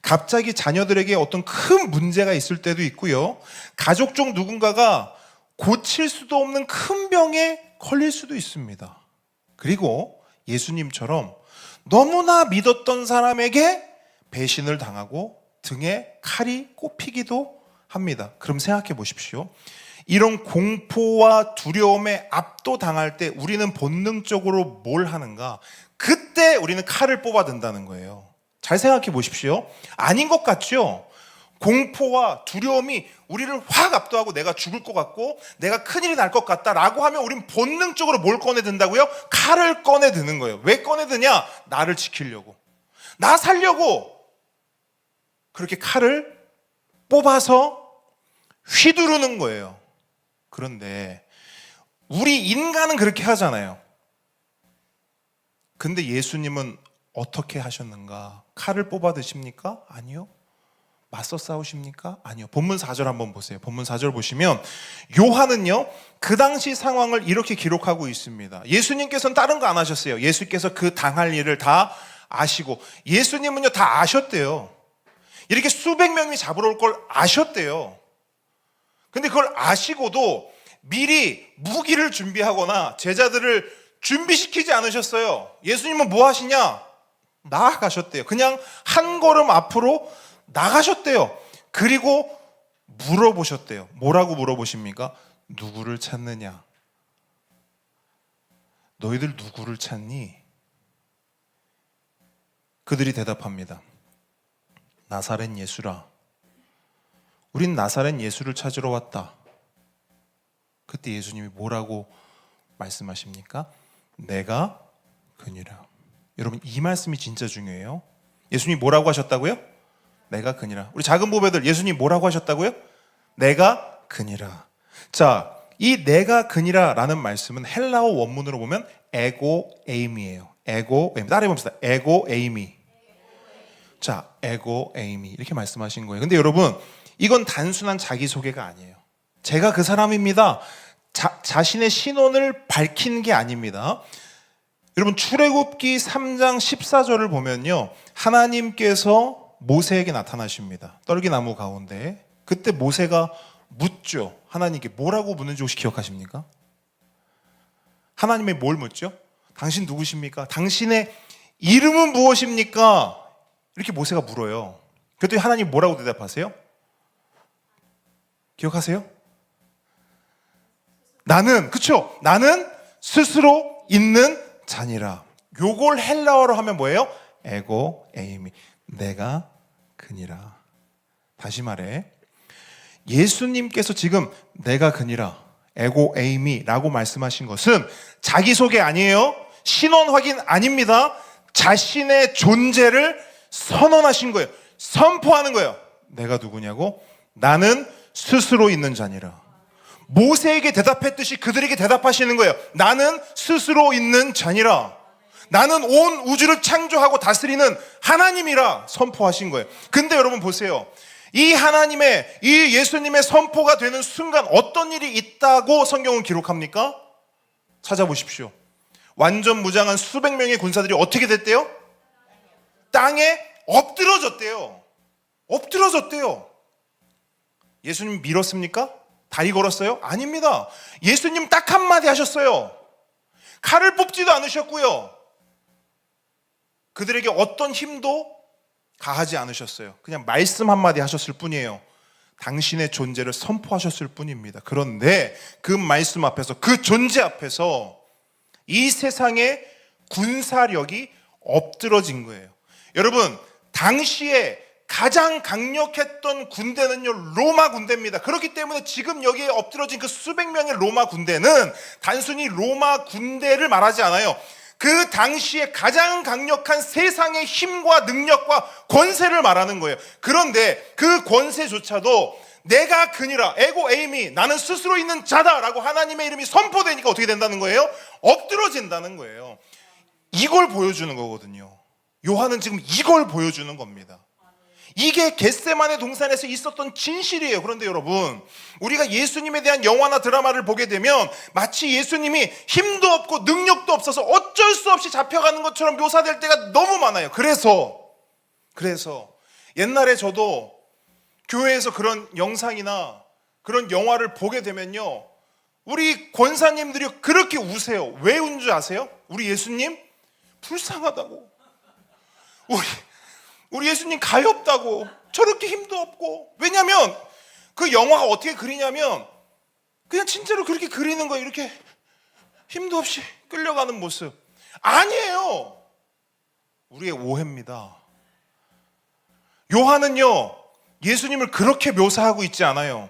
갑자기 자녀들에게 어떤 큰 문제가 있을 때도 있고요. 가족 중 누군가가 고칠 수도 없는 큰 병에 걸릴 수도 있습니다. 그리고 예수님처럼 너무나 믿었던 사람에게 배신을 당하고 등에 칼이 꼽히기도 합니다. 그럼 생각해 보십시오. 이런 공포와 두려움에 압도당할 때 우리는 본능적으로 뭘 하는가? 그때 우리는 칼을 뽑아든다는 거예요. 잘 생각해 보십시오. 아닌 것 같죠? 공포와 두려움이 우리를 확 압도하고 내가 죽을 것 같고 내가 큰일이 날 것 같다라고 하면 우린 본능적으로 뭘 꺼내든다고요? 칼을 꺼내드는 거예요. 왜 꺼내드냐? 나를 지키려고, 나 살려고 그렇게 칼을 뽑아서 휘두르는 거예요. 그런데 우리 인간은 그렇게 하잖아요. 근데 예수님은 어떻게 하셨는가? 칼을 뽑아 드십니까? 아니요. 맞서 싸우십니까? 아니요. 본문 4절 한번 보세요. 본문 4절 보시면 요한은요 그 당시 상황을 이렇게 기록하고 있습니다. 예수님께서는 다른 거 안 하셨어요. 예수께서 그 당할 일을 다 아시고, 예수님은요 다 아셨대요. 이렇게 수백 명이 잡으러 올 걸 아셨대요. 근데 그걸 아시고도 미리 무기를 준비하거나 제자들을 준비시키지 않으셨어요. 예수님은 뭐 하시냐? 나아가셨대요. 그냥 한 걸음 앞으로 나가셨대요. 그리고 물어보셨대요. 뭐라고 물어보십니까? 누구를 찾느냐? 너희들 누구를 찾니? 그들이 대답합니다. 나사렛 예수라. 우린 나사렛 예수를 찾으러 왔다. 그때 예수님이 뭐라고 말씀하십니까? 내가 그니라. 여러분 이 말씀이 진짜 중요해요. 예수님이 뭐라고 하셨다고요? 내가 그니라. 우리 작은 보배들 예수님 뭐라고 하셨다고요? 내가 그니라. 자, 이 내가 그니라 라는 말씀은 헬라어 원문으로 보면 에고 에임이에요. 에고 에임. 따라해 봅시다. 에고 에임이. 자, 에고 에임이 이렇게 말씀하신 거예요. 근데 여러분 이건 단순한 자기소개가 아니에요. 제가 그 사람입니다. 자신의 신원을 밝힌 게 아닙니다. 여러분 출애굽기 3장 14절을 보면요 하나님께서 모세에게 나타나십니다. 떨기나무 가운데. 그때 모세가 묻죠. 하나님께 뭐라고 묻는지 혹시 기억하십니까? 하나님이 뭘 묻죠? 당신 누구십니까? 당신의 이름은 무엇입니까? 이렇게 모세가 물어요. 그랬더니 하나님 뭐라고 대답하세요? 기억하세요? 나는, 그쵸? 나는 스스로 있는 자니라. 요걸 헬라어로 하면 뭐예요? 에고 에이미. 내가 그니라. 다시 말해, 예수님께서 지금 내가 그니라, 에고 에이미라고 말씀하신 것은 자기소개 아니에요. 신원 확인 아닙니다. 자신의 존재를 선언하신 거예요. 선포하는 거예요. 내가 누구냐고? 나는 스스로 있는 자니라. 모세에게 대답했듯이 그들에게 대답하시는 거예요. 나는 스스로 있는 자니라. 나는 온 우주를 창조하고 다스리는 하나님이라 선포하신 거예요. 근데 여러분 보세요. 이 하나님의, 이 예수님의 선포가 되는 순간 어떤 일이 있다고 성경은 기록합니까? 찾아보십시오. 완전 무장한 수백 명의 군사들이 어떻게 됐대요? 땅에 엎드러졌대요. 엎드러졌대요. 예수님 밀었습니까? 다리 걸었어요? 아닙니다. 예수님 딱 한마디 하셨어요. 칼을 뽑지도 않으셨고요. 그들에게 어떤 힘도 가하지 않으셨어요. 그냥 말씀 한마디 하셨을 뿐이에요. 당신의 존재를 선포하셨을 뿐입니다. 그런데 그 말씀 앞에서, 그 존재 앞에서 이 세상의 군사력이 엎드러진 거예요. 여러분, 당시에 가장 강력했던 군대는요, 로마 군대입니다. 그렇기 때문에 지금 여기에 엎드러진 그 수백 명의 로마 군대는 단순히 로마 군대를 말하지 않아요. 그 당시에 가장 강력한 세상의 힘과 능력과 권세를 말하는 거예요. 그런데 그 권세조차도 내가 그니라, 에고 에이미, 나는 스스로 있는 자다라고 하나님의 이름이 선포되니까 어떻게 된다는 거예요? 엎드러진다는 거예요. 이걸 보여주는 거거든요. 요한은 지금 이걸 보여주는 겁니다. 이게 겟세마네 동산에서 있었던 진실이에요. 그런데 여러분, 우리가 예수님에 대한 영화나 드라마를 보게 되면 마치 예수님이 힘도 없고 능력도 없어서 어쩔 수 없이 잡혀가는 것처럼 묘사될 때가 너무 많아요. 그래서 옛날에 저도 교회에서 그런 영상이나 그런 영화를 보게 되면요, 우리 권사님들이 그렇게 우세요. 왜 운 줄 아세요? 우리 예수님 불쌍하다고, 우리 예수님 가엾다고, 저렇게 힘도 없고. 왜냐면 그 영화가 어떻게 그리냐면 그냥 진짜로 그렇게 그리는 거예요. 이렇게 힘도 없이 끌려가는 모습. 아니에요. 우리의 오해입니다. 요한은요, 예수님을 그렇게 묘사하고 있지 않아요.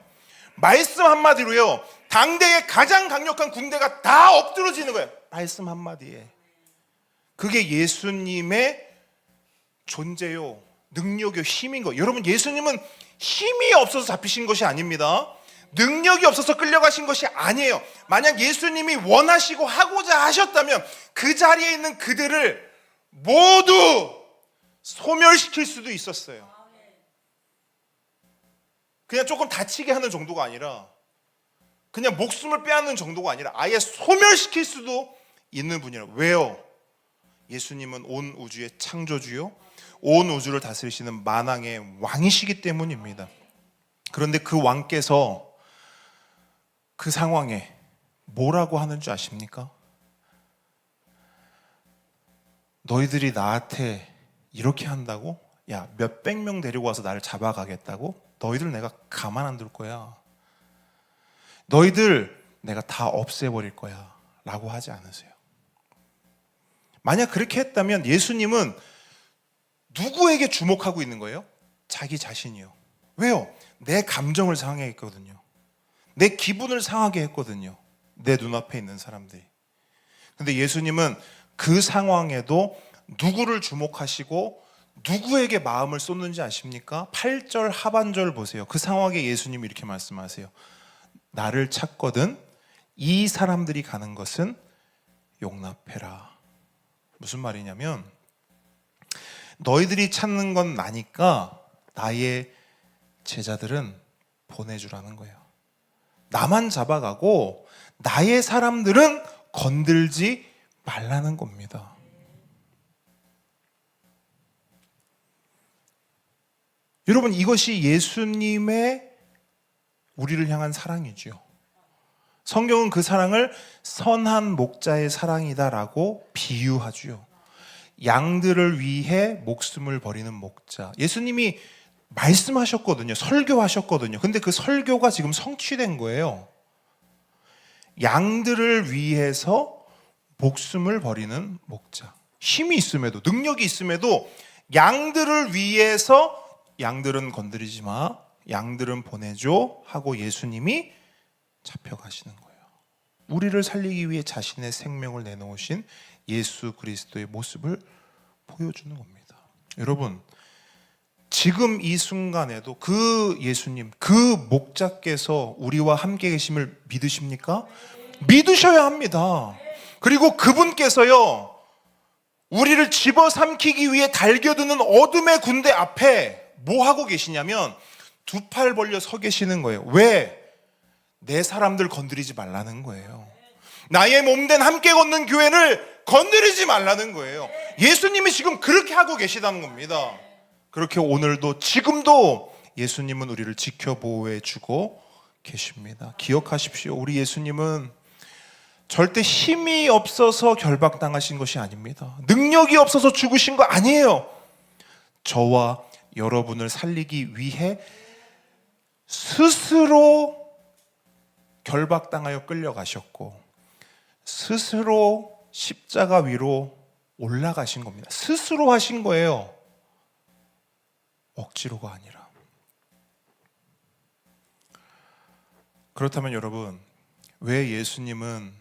말씀 한마디로요, 당대의 가장 강력한 군대가 다 엎드러지는 거예요. 말씀 한마디에. 그게 예수님의 존재요, 능력이요, 힘인 거. 여러분, 예수님은 힘이 없어서 잡히신 것이 아닙니다. 능력이 없어서 끌려가신 것이 아니에요. 만약 예수님이 원하시고 하고자 하셨다면 그 자리에 있는 그들을 모두 소멸시킬 수도 있었어요. 그냥 조금 다치게 하는 정도가 아니라, 그냥 목숨을 빼앗는 정도가 아니라 아예 소멸시킬 수도 있는 분이라고. 왜요? 예수님은 온 우주의 창조주요, 온 우주를 다스리시는 만왕의 왕이시기 때문입니다. 그런데 그 왕께서 그 상황에 뭐라고 하는 줄 아십니까? 너희들이 나한테 이렇게 한다고? 야, 몇백 명 데리고 와서 나를 잡아가겠다고? 너희들 내가 가만 안 둘 거야. 너희들 내가 다 없애버릴 거야 라고 하지 않으세요. 만약 그렇게 했다면 예수님은 누구에게 주목하고 있는 거예요? 자기 자신이요. 왜요? 내 감정을 상하게 했거든요. 내 기분을 상하게 했거든요. 내 눈앞에 있는 사람들이. 근데 예수님은 그 상황에도 누구를 주목하시고 누구에게 마음을 쏟는지 아십니까? 8절 하반절 보세요. 그 상황에 예수님이 이렇게 말씀하세요. 나를 찾거든 이 사람들이 가는 것은 용납해라. 무슨 말이냐면, 너희들이 찾는 건 나니까 나의 제자들은 보내주라는 거예요. 나만 잡아가고 나의 사람들은 건들지 말라는 겁니다. 여러분, 이것이 예수님의 우리를 향한 사랑이죠. 성경은 그 사랑을 선한 목자의 사랑이다라고 비유하죠. 양들을 위해 목숨을 버리는 목자. 예수님이 말씀하셨거든요. 설교하셨거든요. 근데 그 설교가 지금 성취된 거예요. 양들을 위해서 목숨을 버리는 목자. 힘이 있음에도, 능력이 있음에도 양들을 위해서 양들은 건드리지 마, 양들은 보내줘 하고 예수님이 잡혀가시는 거예요. 우리를 살리기 위해 자신의 생명을 내놓으신 예수 그리스도의 모습을 보여주는 겁니다. 여러분, 지금 이 순간에도 그 예수님, 그 목자께서 우리와 함께 계심을 믿으십니까? 믿으셔야 합니다. 그리고 그분께서요, 우리를 집어삼키기 위해 달겨드는 어둠의 군대 앞에 뭐 하고 계시냐면 두 팔 벌려 서 계시는 거예요. 왜? 내 사람들 건드리지 말라는 거예요. 나의 몸된 함께 걷는 교회를 건드리지 말라는 거예요. 예수님이 지금 그렇게 하고 계시다는 겁니다. 그렇게 오늘도 지금도 예수님은 우리를 지켜보호해 주고 계십니다. 기억하십시오. 우리 예수님은 절대 힘이 없어서 결박당하신 것이 아닙니다. 능력이 없어서 죽으신 거 아니에요. 저와 여러분을 살리기 위해 스스로 결박당하여 끌려가셨고 스스로 십자가 위로 올라가신 겁니다. 스스로 하신 거예요. 억지로가 아니라. 그렇다면 여러분, 왜 예수님은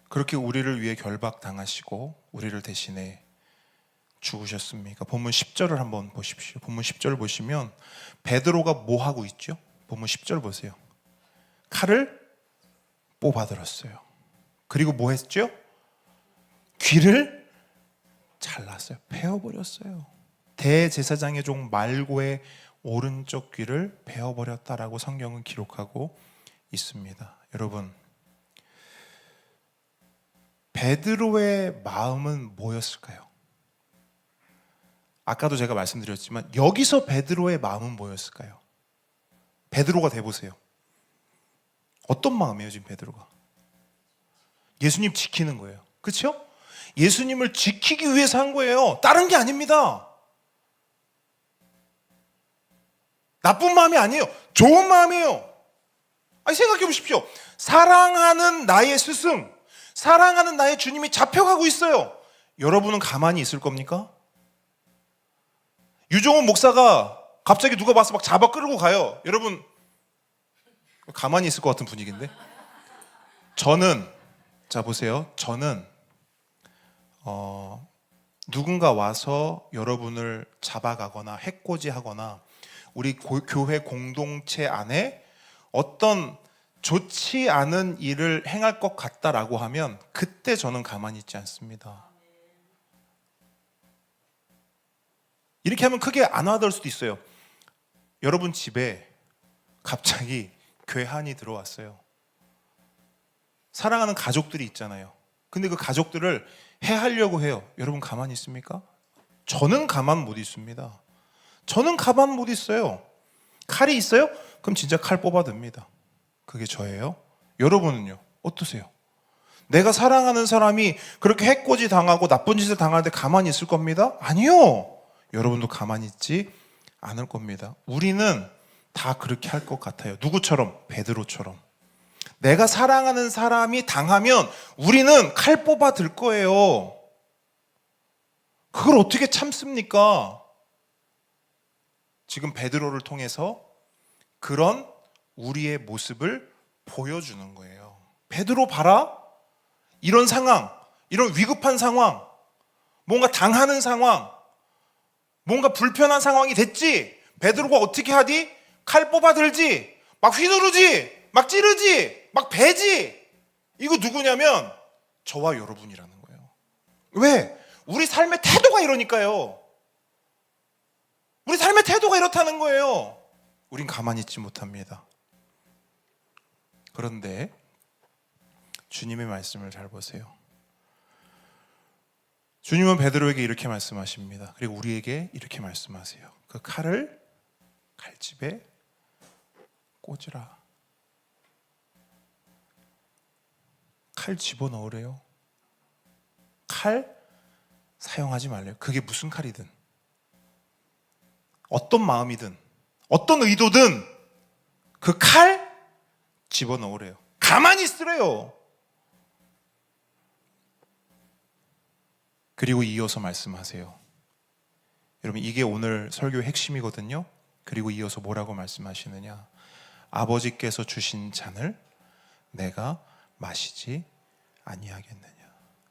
그렇게 우리를 위해 결박당하시고 우리를 대신해 죽으셨습니까? 본문 10절을 한번 보십시오. 본문 10절을 보시면 베드로가 뭐 하고 있죠? 본문 10절 보세요. 칼을 뽑아들었어요. 그리고 뭐 했죠? 귀를 잘랐어요. 베어버렸어요. 대제사장의 종 말고의 오른쪽 귀를 베어버렸다라고 성경은 기록하고 있습니다. 여러분, 베드로의 마음은 뭐였을까요? 아까도 제가 말씀드렸지만 여기서 베드로의 마음은 뭐였을까요? 베드로가 돼보세요. 어떤 마음이에요 지금 베드로가? 예수님 지키는 거예요. 그렇죠? 예수님을 지키기 위해서 한 거예요. 다른 게 아닙니다. 나쁜 마음이 아니에요. 좋은 마음이에요. 아니, 생각해 보십시오. 사랑하는 나의 스승, 사랑하는 나의 주님이 잡혀가고 있어요. 여러분은 가만히 있을 겁니까? 유종훈 목사가 갑자기 누가 봐서 막 잡아 끌고 가요. 여러분 가만히 있을 것 같은 분위기인데. 저는, 자 보세요. 저는 누군가 와서 여러분을 잡아가거나 해코지하거나 우리 교회 공동체 안에 어떤 좋지 않은 일을 행할 것 같다라고 하면 그때 저는 가만히 있지 않습니다. 이렇게 하면 크게 안 와닿을 수도 있어요. 여러분 집에 갑자기 괴한이 들어왔어요. 사랑하는 가족들이 있잖아요. 근데 그 가족들을 해하려고 해요. 여러분 가만히 있습니까? 저는 가만 못 있습니다. 저는 가만 못 있어요. 칼이 있어요? 그럼 진짜 칼 뽑아듭니다. 그게 저예요. 여러분은요? 어떠세요? 내가 사랑하는 사람이 그렇게 해코지 당하고 나쁜 짓을 당하는데 가만히 있을 겁니다? 아니요. 여러분도 가만히 있지 않을 겁니다. 우리는 다 그렇게 할 것 같아요. 누구처럼? 베드로처럼. 내가 사랑하는 사람이 당하면 우리는 칼 뽑아 들 거예요. 그걸 어떻게 참습니까? 지금 베드로를 통해서 그런 우리의 모습을 보여주는 거예요. 베드로 봐라. 이런 상황, 이런 위급한 상황, 뭔가 당하는 상황, 뭔가 불편한 상황이 됐지. 베드로가 어떻게 하디? 칼 뽑아들지, 막 휘두르지, 막 찌르지, 막 베지. 이거 누구냐면 저와 여러분이라는 거예요. 왜? 우리 삶의 태도가 이러니까요. 우리 삶의 태도가 이렇다는 거예요. 우린 가만히 있지 못합니다. 그런데 주님의 말씀을 잘 보세요. 주님은 베드로에게 이렇게 말씀하십니다. 그리고 우리에게 이렇게 말씀하세요. 그 칼을 칼집에 꽂으라. 칼 집어넣으래요. 칼 사용하지 말래요. 그게 무슨 칼이든, 어떤 마음이든, 어떤 의도든 그 칼 집어넣으래요. 가만히 있으래요. 그리고 이어서 말씀하세요. 여러분, 이게 오늘 설교의 핵심이거든요. 그리고 이어서 뭐라고 말씀하시느냐? 아버지께서 주신 잔을 내가 마시지 아니하겠느냐.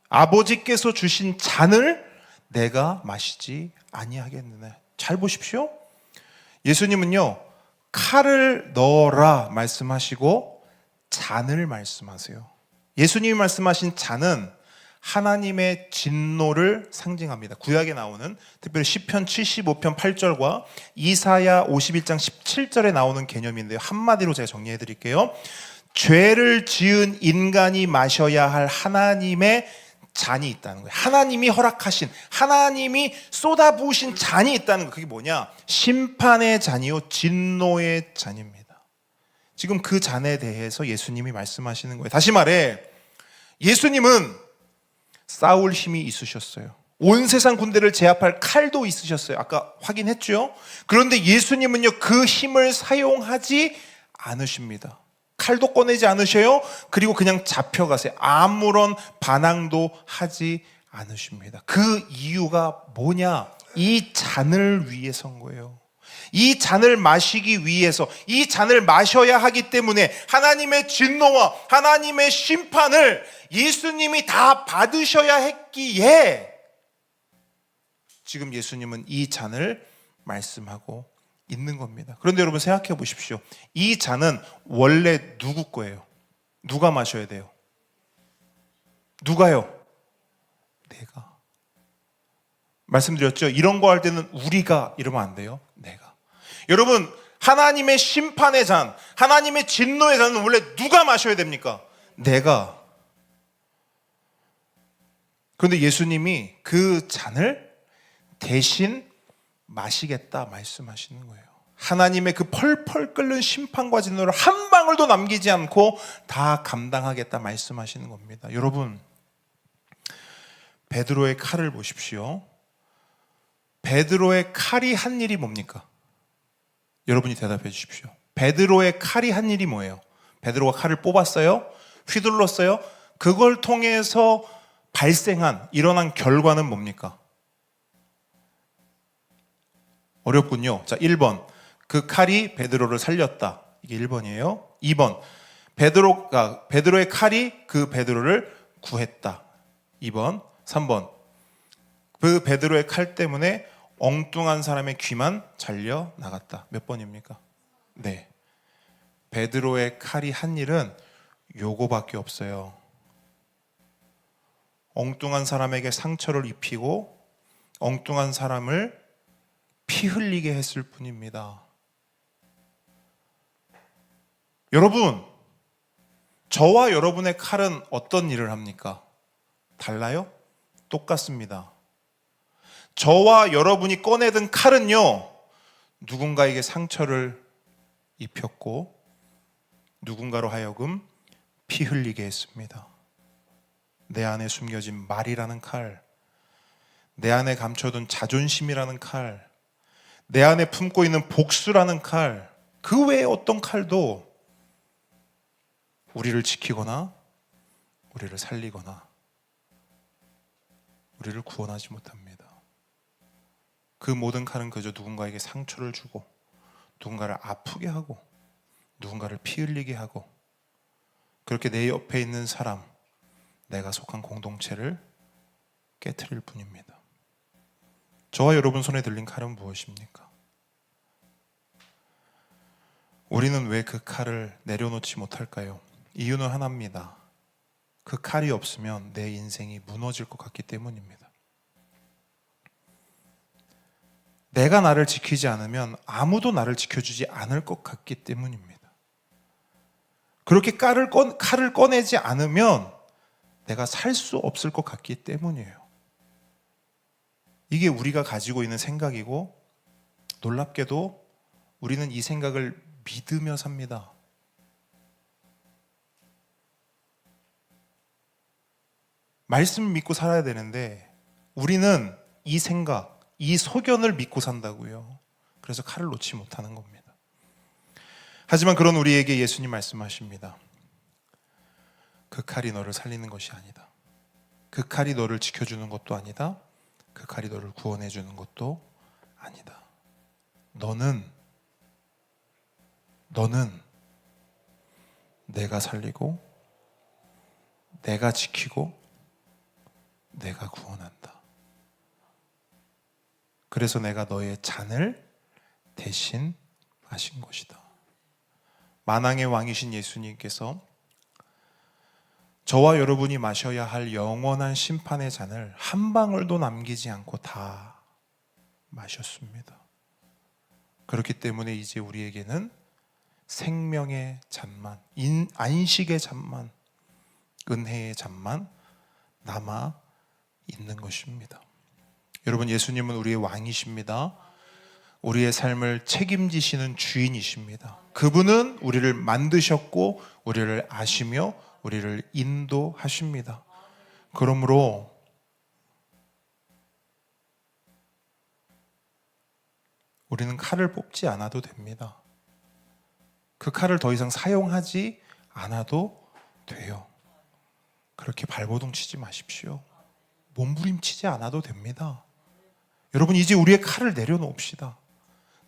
아버지께서 주신 잔을 내가 마시지 아니하겠느냐. 잘 보십시오. 예수님은요, 칼을 넣어라 말씀하시고 잔을 말씀하세요. 예수님이 말씀하신 잔은 하나님의 진노를 상징합니다. 구약에 나오는 특별히 시편 75편 8절과 이사야 51장 17절에 나오는 개념인데요. 한마디로 제가 정리해 드릴게요. 죄를 지은 인간이 마셔야 할 하나님의 잔이 있다는 거예요. 하나님이 허락하신, 하나님이 쏟아부으신 잔이 있다는 거. 그게 뭐냐? 심판의 잔이요, 진노의 잔입니다. 지금 그 잔에 대해서 예수님이 말씀하시는 거예요. 다시 말해, 예수님은 싸울 힘이 있으셨어요. 온 세상 군대를 제압할 칼도 있으셨어요. 아까 확인했죠? 그런데 예수님은요, 그 힘을 사용하지 않으십니다. 칼도 꺼내지 않으셔요. 그리고 그냥 잡혀가세요. 아무런 반항도 하지 않으십니다. 그 이유가 뭐냐? 이 잔을 위해서인 거예요. 이 잔을 마시기 위해서, 이 잔을 마셔야 하기 때문에 하나님의 진노와 하나님의 심판을 예수님이 다 받으셔야 했기에 지금 예수님은 이 잔을 말씀하고 있는 겁니다. 그런데 여러분 생각해 보십시오. 이 잔은 원래 누구 거예요? 누가 마셔야 돼요? 누가요? 내가. 말씀드렸죠? 이런 거 할 때는 우리가 이러면 안 돼요. 내가. 여러분, 하나님의 심판의 잔, 하나님의 진노의 잔은 원래 누가 마셔야 됩니까? 내가. 그런데 예수님이 그 잔을 대신 마시겠다 말씀하시는 거예요. 하나님의 그 펄펄 끓는 심판과 진노를 한 방울도 남기지 않고 다 감당하겠다 말씀하시는 겁니다. 여러분, 베드로의 칼을 보십시오. 베드로의 칼이 한 일이 뭡니까? 여러분이 대답해 주십시오. 베드로의 칼이 한 일이 뭐예요? 베드로가 칼을 뽑았어요? 휘둘렀어요? 그걸 통해서 일어난 결과는 뭡니까? 어렵군요. 자, 1번. 그 칼이 베드로를 살렸다. 이게 1번이에요. 2번. 베드로의 칼이 그 베드로를 구했다. 2번. 3번. 그 베드로의 칼 때문에 엉뚱한 사람의 귀만 잘려 나갔다. 몇 번입니까? 네. 베드로의 칼이 한 일은 요거밖에 없어요. 엉뚱한 사람에게 상처를 입히고 엉뚱한 사람을 피 흘리게 했을 뿐입니다. 여러분, 저와 여러분의 칼은 어떤 일을 합니까? 달라요? 똑같습니다. 저와 여러분이 꺼내든 칼은요, 누군가에게 상처를 입혔고 누군가로 하여금 피 흘리게 했습니다. 내 안에 숨겨진 말이라는 칼, 내 안에 감춰둔 자존심이라는 칼, 내 안에 품고 있는 복수라는 칼, 그 외에 어떤 칼도 우리를 지키거나 우리를 살리거나 우리를 구원하지 못합니다. 그 모든 칼은 그저 누군가에게 상처를 주고 누군가를 아프게 하고 누군가를 피 흘리게 하고 그렇게 내 옆에 있는 사람, 내가 속한 공동체를 깨트릴 뿐입니다. 저와 여러분 손에 들린 칼은 무엇입니까? 우리는 왜 그 칼을 내려놓지 못할까요? 이유는 하나입니다. 그 칼이 없으면 내 인생이 무너질 것 같기 때문입니다. 내가 나를 지키지 않으면 아무도 나를 지켜주지 않을 것 같기 때문입니다. 그렇게 칼을 꺼내지 않으면 내가 살 수 없을 것 같기 때문이에요. 이게 우리가 가지고 있는 생각이고 놀랍게도 우리는 이 생각을 믿으며 삽니다. 말씀 믿고 살아야 되는데 우리는 이 생각, 이 소견을 믿고 산다고요. 그래서 칼을 놓지 못하는 겁니다. 하지만 그런 우리에게 예수님 말씀하십니다. 그 칼이 너를 살리는 것이 아니다. 그 칼이 너를 지켜주는 것도 아니다. 그 칼이 너를 구원해 주는 것도 아니다. 너는 내가 살리고 내가 지키고 내가 구원한다. 그래서 내가 너의 잔을 대신 마신 것이다. 만왕의 왕이신 예수님께서 저와 여러분이 마셔야 할 영원한 심판의 잔을 한 방울도 남기지 않고 다 마셨습니다. 그렇기 때문에 이제 우리에게는 생명의 잔만, 안식의 잔만, 은혜의 잔만 남아 있는 것입니다. 여러분, 예수님은 우리의 왕이십니다. 우리의 삶을 책임지시는 주인이십니다. 그분은 우리를 만드셨고 우리를 아시며 우리를 인도하십니다. 그러므로 우리는 칼을 뽑지 않아도 됩니다. 그 칼을 더 이상 사용하지 않아도 돼요. 그렇게 발버둥 치지 마십시오. 몸부림치지 않아도 됩니다. 여러분, 이제 우리의 칼을 내려놓읍시다.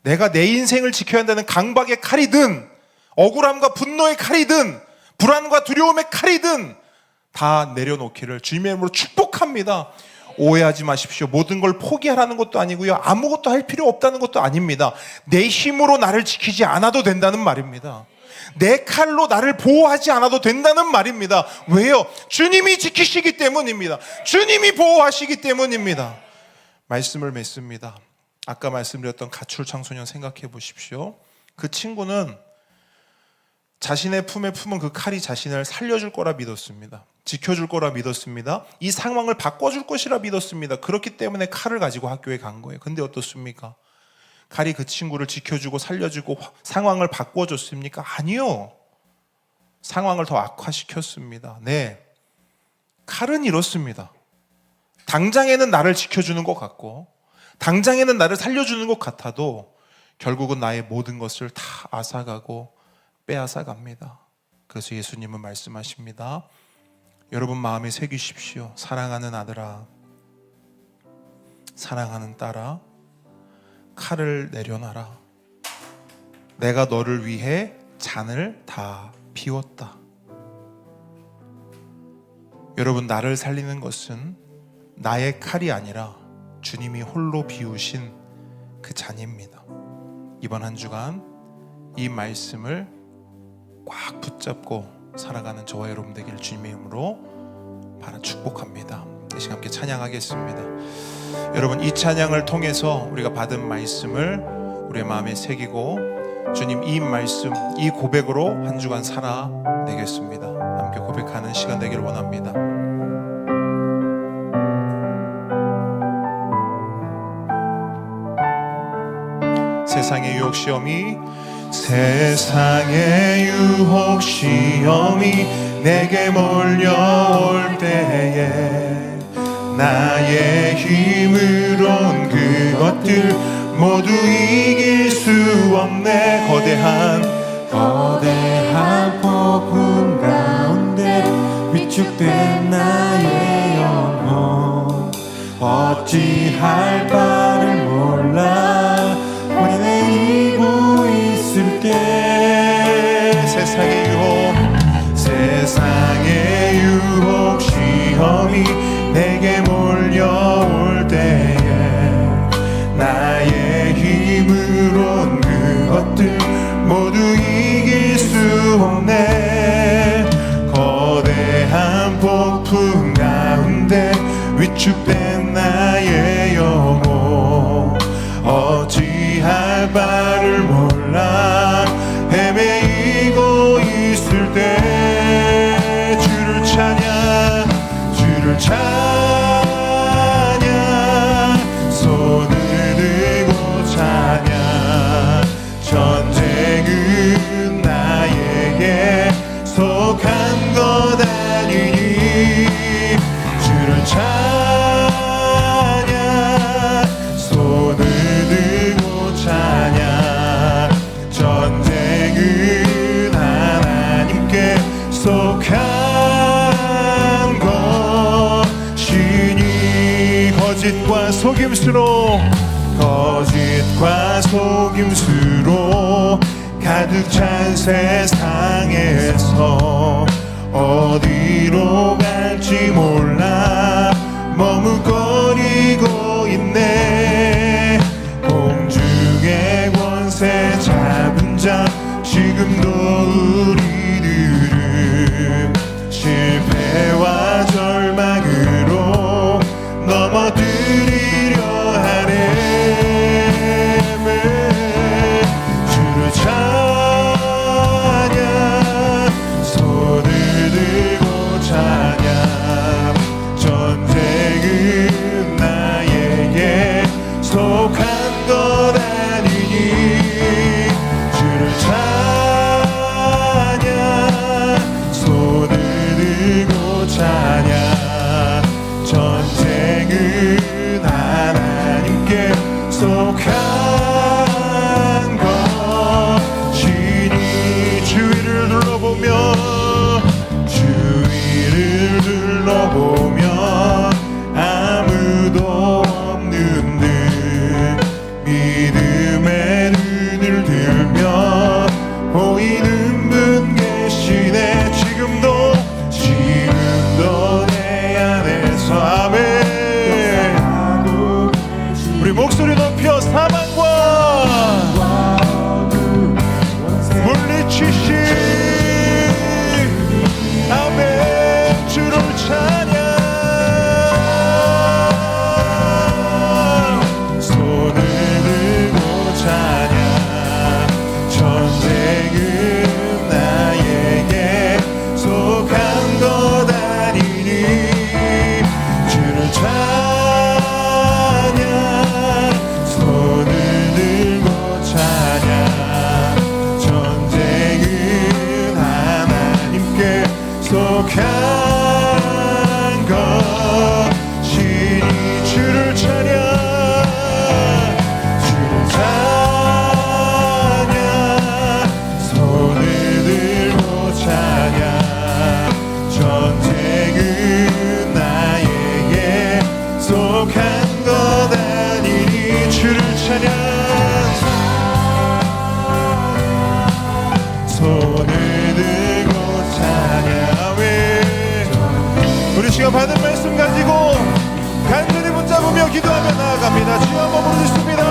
내가 내 인생을 지켜야 한다는 강박의 칼이든 억울함과 분노의 칼이든 불안과 두려움의 칼이든 다 내려놓기를 주님의 이름으로 축복합니다. 오해하지 마십시오. 모든 걸 포기하라는 것도 아니고요, 아무것도 할 필요 없다는 것도 아닙니다. 내 힘으로 나를 지키지 않아도 된다는 말입니다. 내 칼로 나를 보호하지 않아도 된다는 말입니다. 왜요? 주님이 지키시기 때문입니다. 주님이 보호하시기 때문입니다. 말씀을 맺습니다. 아까 말씀드렸던 가출 청소년 생각해 보십시오. 그 친구는 자신의 품에 품은 그 칼이 자신을 살려줄 거라 믿었습니다. 지켜줄 거라 믿었습니다. 이 상황을 바꿔줄 것이라 믿었습니다. 그렇기 때문에 칼을 가지고 학교에 간 거예요. 근데 어떻습니까? 칼이 그 친구를 지켜주고 살려주고 상황을 바꿔줬습니까? 아니요. 상황을 더 악화시켰습니다. 네, 칼은 이렇습니다. 당장에는 나를 지켜주는 것 같고 당장에는 나를 살려주는 것 같아도 결국은 나의 모든 것을 다 앗아가고 빼앗아갑니다. 그래서 예수님은 말씀하십니다. 여러분 마음에 새기십시오. 사랑하는 아들아, 사랑하는 딸아, 칼을 내려놔라. 내가 너를 위해 잔을 다 비웠다. 여러분, 나를 살리는 것은 나의 칼이 아니라 주님이 홀로 비우신 그 잔입니다. 이번 한 주간 이 말씀을 꽉 붙잡고 살아가는 저와 여러분 되기를 주님의 이름으로 바라 축복합니다. 이 시간 함께 찬양하겠습니다. 여러분, 이 찬양을 통해서 우리가 받은 말씀을 우리의 마음에 새기고 주님 이 말씀, 이 고백으로 한 주간 살아내겠습니다. 함께 고백하는 시간 되기를 원합니다. 세상의 유혹 시험이 내게 몰려올 때에 나의 힘으론 그것들 모두 이길 수 없네. 거대한 폭풍 가운데 위축된 나의 영혼 어찌할 바를 몰라 내이고 있을게. 세상의 유혹 시험이 내게 몰려올 때에 나의 힘으론 그것들 모두 이길 수 없네. 거대한 폭풍 가운데 위축된 나의 영혼 어찌할 바를 몰라 헤매이고 있을 때 주를 찬양 손을 들고 찬양 전쟁은 나에게 속한 것 아니니 주를 찬양 손을 들고 찬양 전쟁은 하나님께 속한 것이니 거짓과 속임수로 거짓 속임수로 가득 찬 세상에서 어디로 갈지 몰라 머뭇거리고 있네. 공중의 권세 잡은 자 지금도 우리들은 실패와 절망으로 넘어뜨리려 하네. 주를 찬양 손을 들고 찬양 전쟁은 나에게 속한 것 아니니 주를 찬양 손을 들고 찬양 전쟁은 하나님께 속한 것이니 주위를 둘러보며 주위를 둘러보며 아무도 없는 듯 믿음의 눈을 들며 보이는 분 계시네. 지금도 내 안에서 아멘. 우리 목소리 높여 사망과 물리치신 아멘. 주를 찬양 손을 들고 찬양 전쟁은 나에게 속한 것 아니니 주를 찬양 손을 들고 찬양 전쟁은 하나님께 속한 것이니 주를 찬양 주를 찬양 손을 들고 찬양 전쟁은 나에게 속한 것 아니니 주를 찬양 손을 들고 찬양해. 우리 시간 받은 말씀 가지고 간절히 붙잡으며 기도하며 나아갑니다. 주여 한번 부르짖습니다.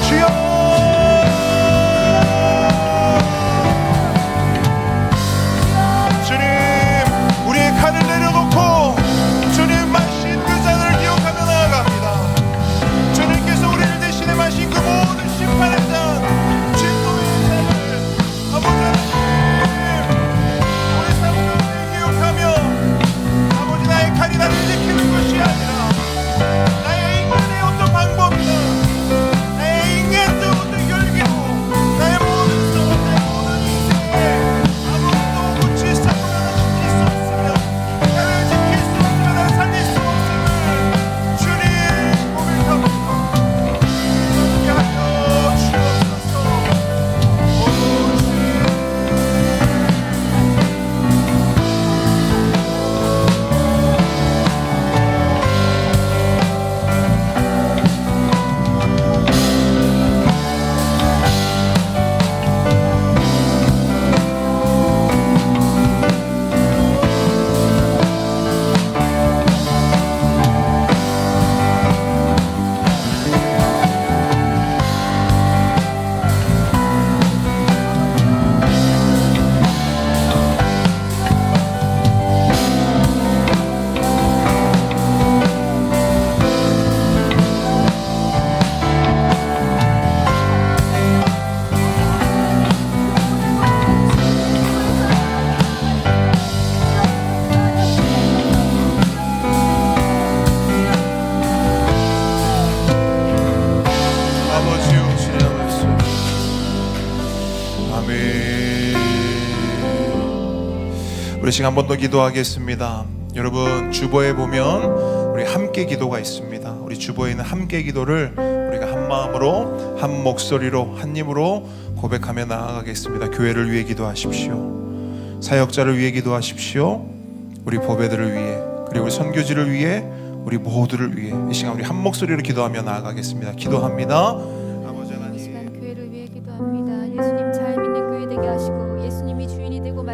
주여 주님 우리의 칼을 내려놓고 주님 마신 그 잔을 기억하며 나아갑니다. 주님께서 우리를 대신해 마신 그 모든 심판의 잔 진노의 잔을 아버지 하나님 우리 사모님을 기억하며 아버지 나의 칼이 나를 지키는 것이 아니라 나의 인간의 어떤 방법이나 나의 인간의 어떤 열기로 나의 모든 삶 나의 모든 인생에 아무것도 고칠 수 없으며 나를 지킬 수 없으며 나를 살릴 수 없음을 주님 고백합니다. 그렇게 하여 주옵소서. 오 주님 우리 시간 한 번 더 기도하겠습니다. 여러분 주보에 보면 우리 함께 기도가 있습니다. 우리 주보에 있는 함께 기도를 우리가 한 마음으로 한 목소리로 한 입으로 고백하며 나아가겠습니다. 교회를 위해 기도하십시오. 사역자를 위해 기도하십시오. 우리 보배들을 위해 그리고 우리 선교지를 위해 우리 모두를 위해 이 시간 우리 한 목소리로 기도하며 나아가겠습니다. 기도합니다. 아버지 하나님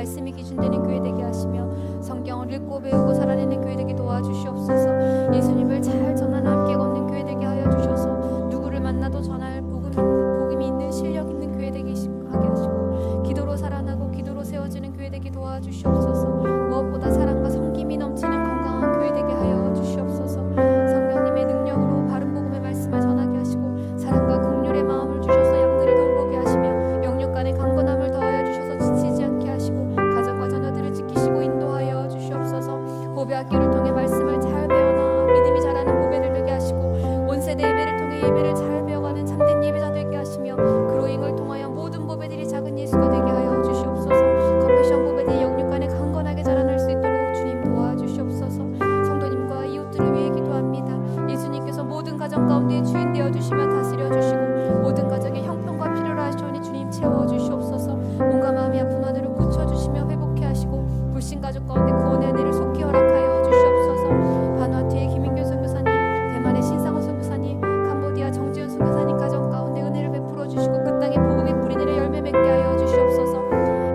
말씀이 기준되는 교회 되게 하시며 성경을 읽고 배우고 살아내는 교회 되게 도와주시옵소서. 예수님을 잘 전하는 함께 걷는 교회 되게 하여 주셔서 누구를 만나도 전할 복음이 있는 실력 있는 교회 되게 하게 하시고 기도로 살아나고 기도로 세워지는 교회 되게 도와주시옵소서. 무엇보다 사랑과 섬김이 넘치는 건강한 교회 되게 하여 주시옵소서. 성령님의 능력으로 바른 복음의 말씀을 전하게 하시고 사랑과 긍휼의 마음을 주셔서 양들을 돌보게 하시며 영육 간의 강건함을 더하여 주셔서 지치지 않게 하시고 가정과 자녀들을 지키시고 인도하여 주시옵소서. 보배학교를 통해 말씀을 잘 배워나 믿음이 자라는 보배를 되게 하시고 온 세대 예배를 통해 예배를 잘 배워가는 참된 예배자 되게 하시며 그로잉을 통하여 모든 보배들이 작은 예수가 되게 하여 주시옵소서. 컴패션 보배들이 영육 간에 강건하게 자라날 수 있도록 주님 도와주시옵소서. 성도님과 이웃들을 위해 기도합니다. 예수님께서 모든 가정 가운데 주인 되어 주시며 다스려 주시고 모든 가정의 형편과 필요로 하시오니 주님 채워 주시옵소서. 몸과 마음이 아픈 하늘을 고쳐 주시며 회복해 하시고 불신 가족 가운데 구원의 은혜를 속히 허락하여 주시옵소서. 바누아투의 김인균 선교사님, 대만의 신상호 선교사님, 캄보디아 정지훈 선교사님 가정 가운데 은혜를 베풀어 주시고 그 땅에 복음의 뿌리 내려 열매 맺게 하여 주시옵소서.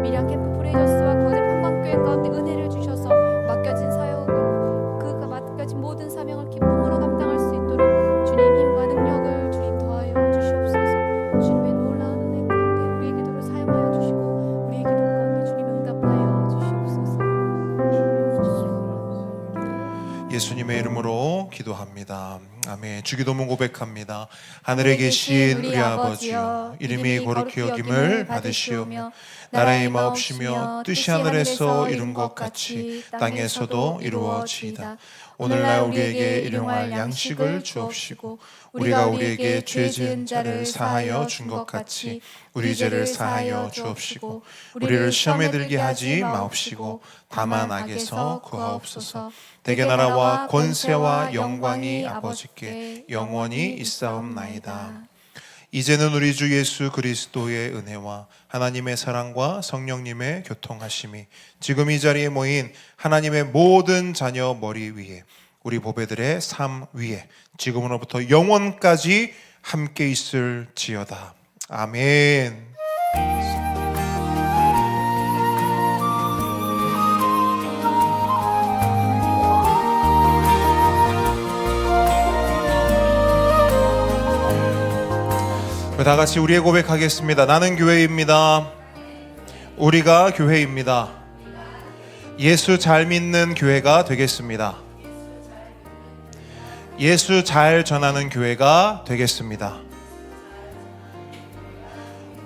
미량 캠프 프레이저스와 거제 평강교회 가운데 은혜를 주셔서 맡겨진 사역을 그가 맡겨진 모든 사명을 기쁨으로 감당할 수 있도록 주님 힘과 능력을 주님 더하여 주시옵소서. 주님의 놀라운 은혜 가운데 우리의 기도를 사용하여 주시고 우리의 기도 가운데 주님 응답하여 주시옵소서. 예수님의 이름으로 기도합니다. 아멘. 주기도문 고백합니다. 하늘에 계신 우리 아버지여, 이름이 거룩히 여김을 받으시오며 나라의 임하옵시며 뜻이 하늘에서 이룬 것 같이 땅에서도 이루어지이다. 오늘날 우리에게 일용할 양식을 주옵시고 우리가 우리에게 죄 지은 자를 사하여 준 것 같이 우리 죄를 사하여 주옵시고 우리를 시험에 들게 하지 마옵시고 다만 악에서 구하옵소서. 대개 나라와 권세와 영광이 아버지께 영원히 있사옵나이다. 이제는 우리 주 예수 그리스도의 은혜와 하나님의 사랑과 성령님의 교통하심이 지금 이 자리에 모인 하나님의 모든 자녀 머리 위에 우리 보배들의 삶 위에 지금으로부터 영원까지 함께 있을지어다. 아멘. 다 같이 우리의 고백하겠습니다. 나는 교회입니다. 우리가 교회입니다. 예수 잘 믿는 교회가 되겠습니다. 예수 잘 전하는 교회가 되겠습니다.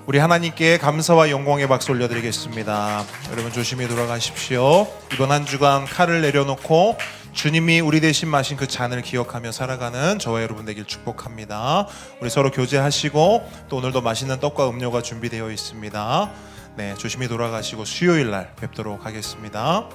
우리 하나님께 감사와 영광의 박수 올려드리겠습니다. 여러분 조심히 돌아가십시오. 이번 한 주간 칼을 내려놓고 주님이 우리 대신 마신 그 잔을 기억하며 살아가는 저와 여러분 되길 축복합니다. 우리 서로 교제하시고 또 오늘도 맛있는 떡과 음료가 준비되어 있습니다. 네, 조심히 돌아가시고 수요일 날 뵙도록 하겠습니다.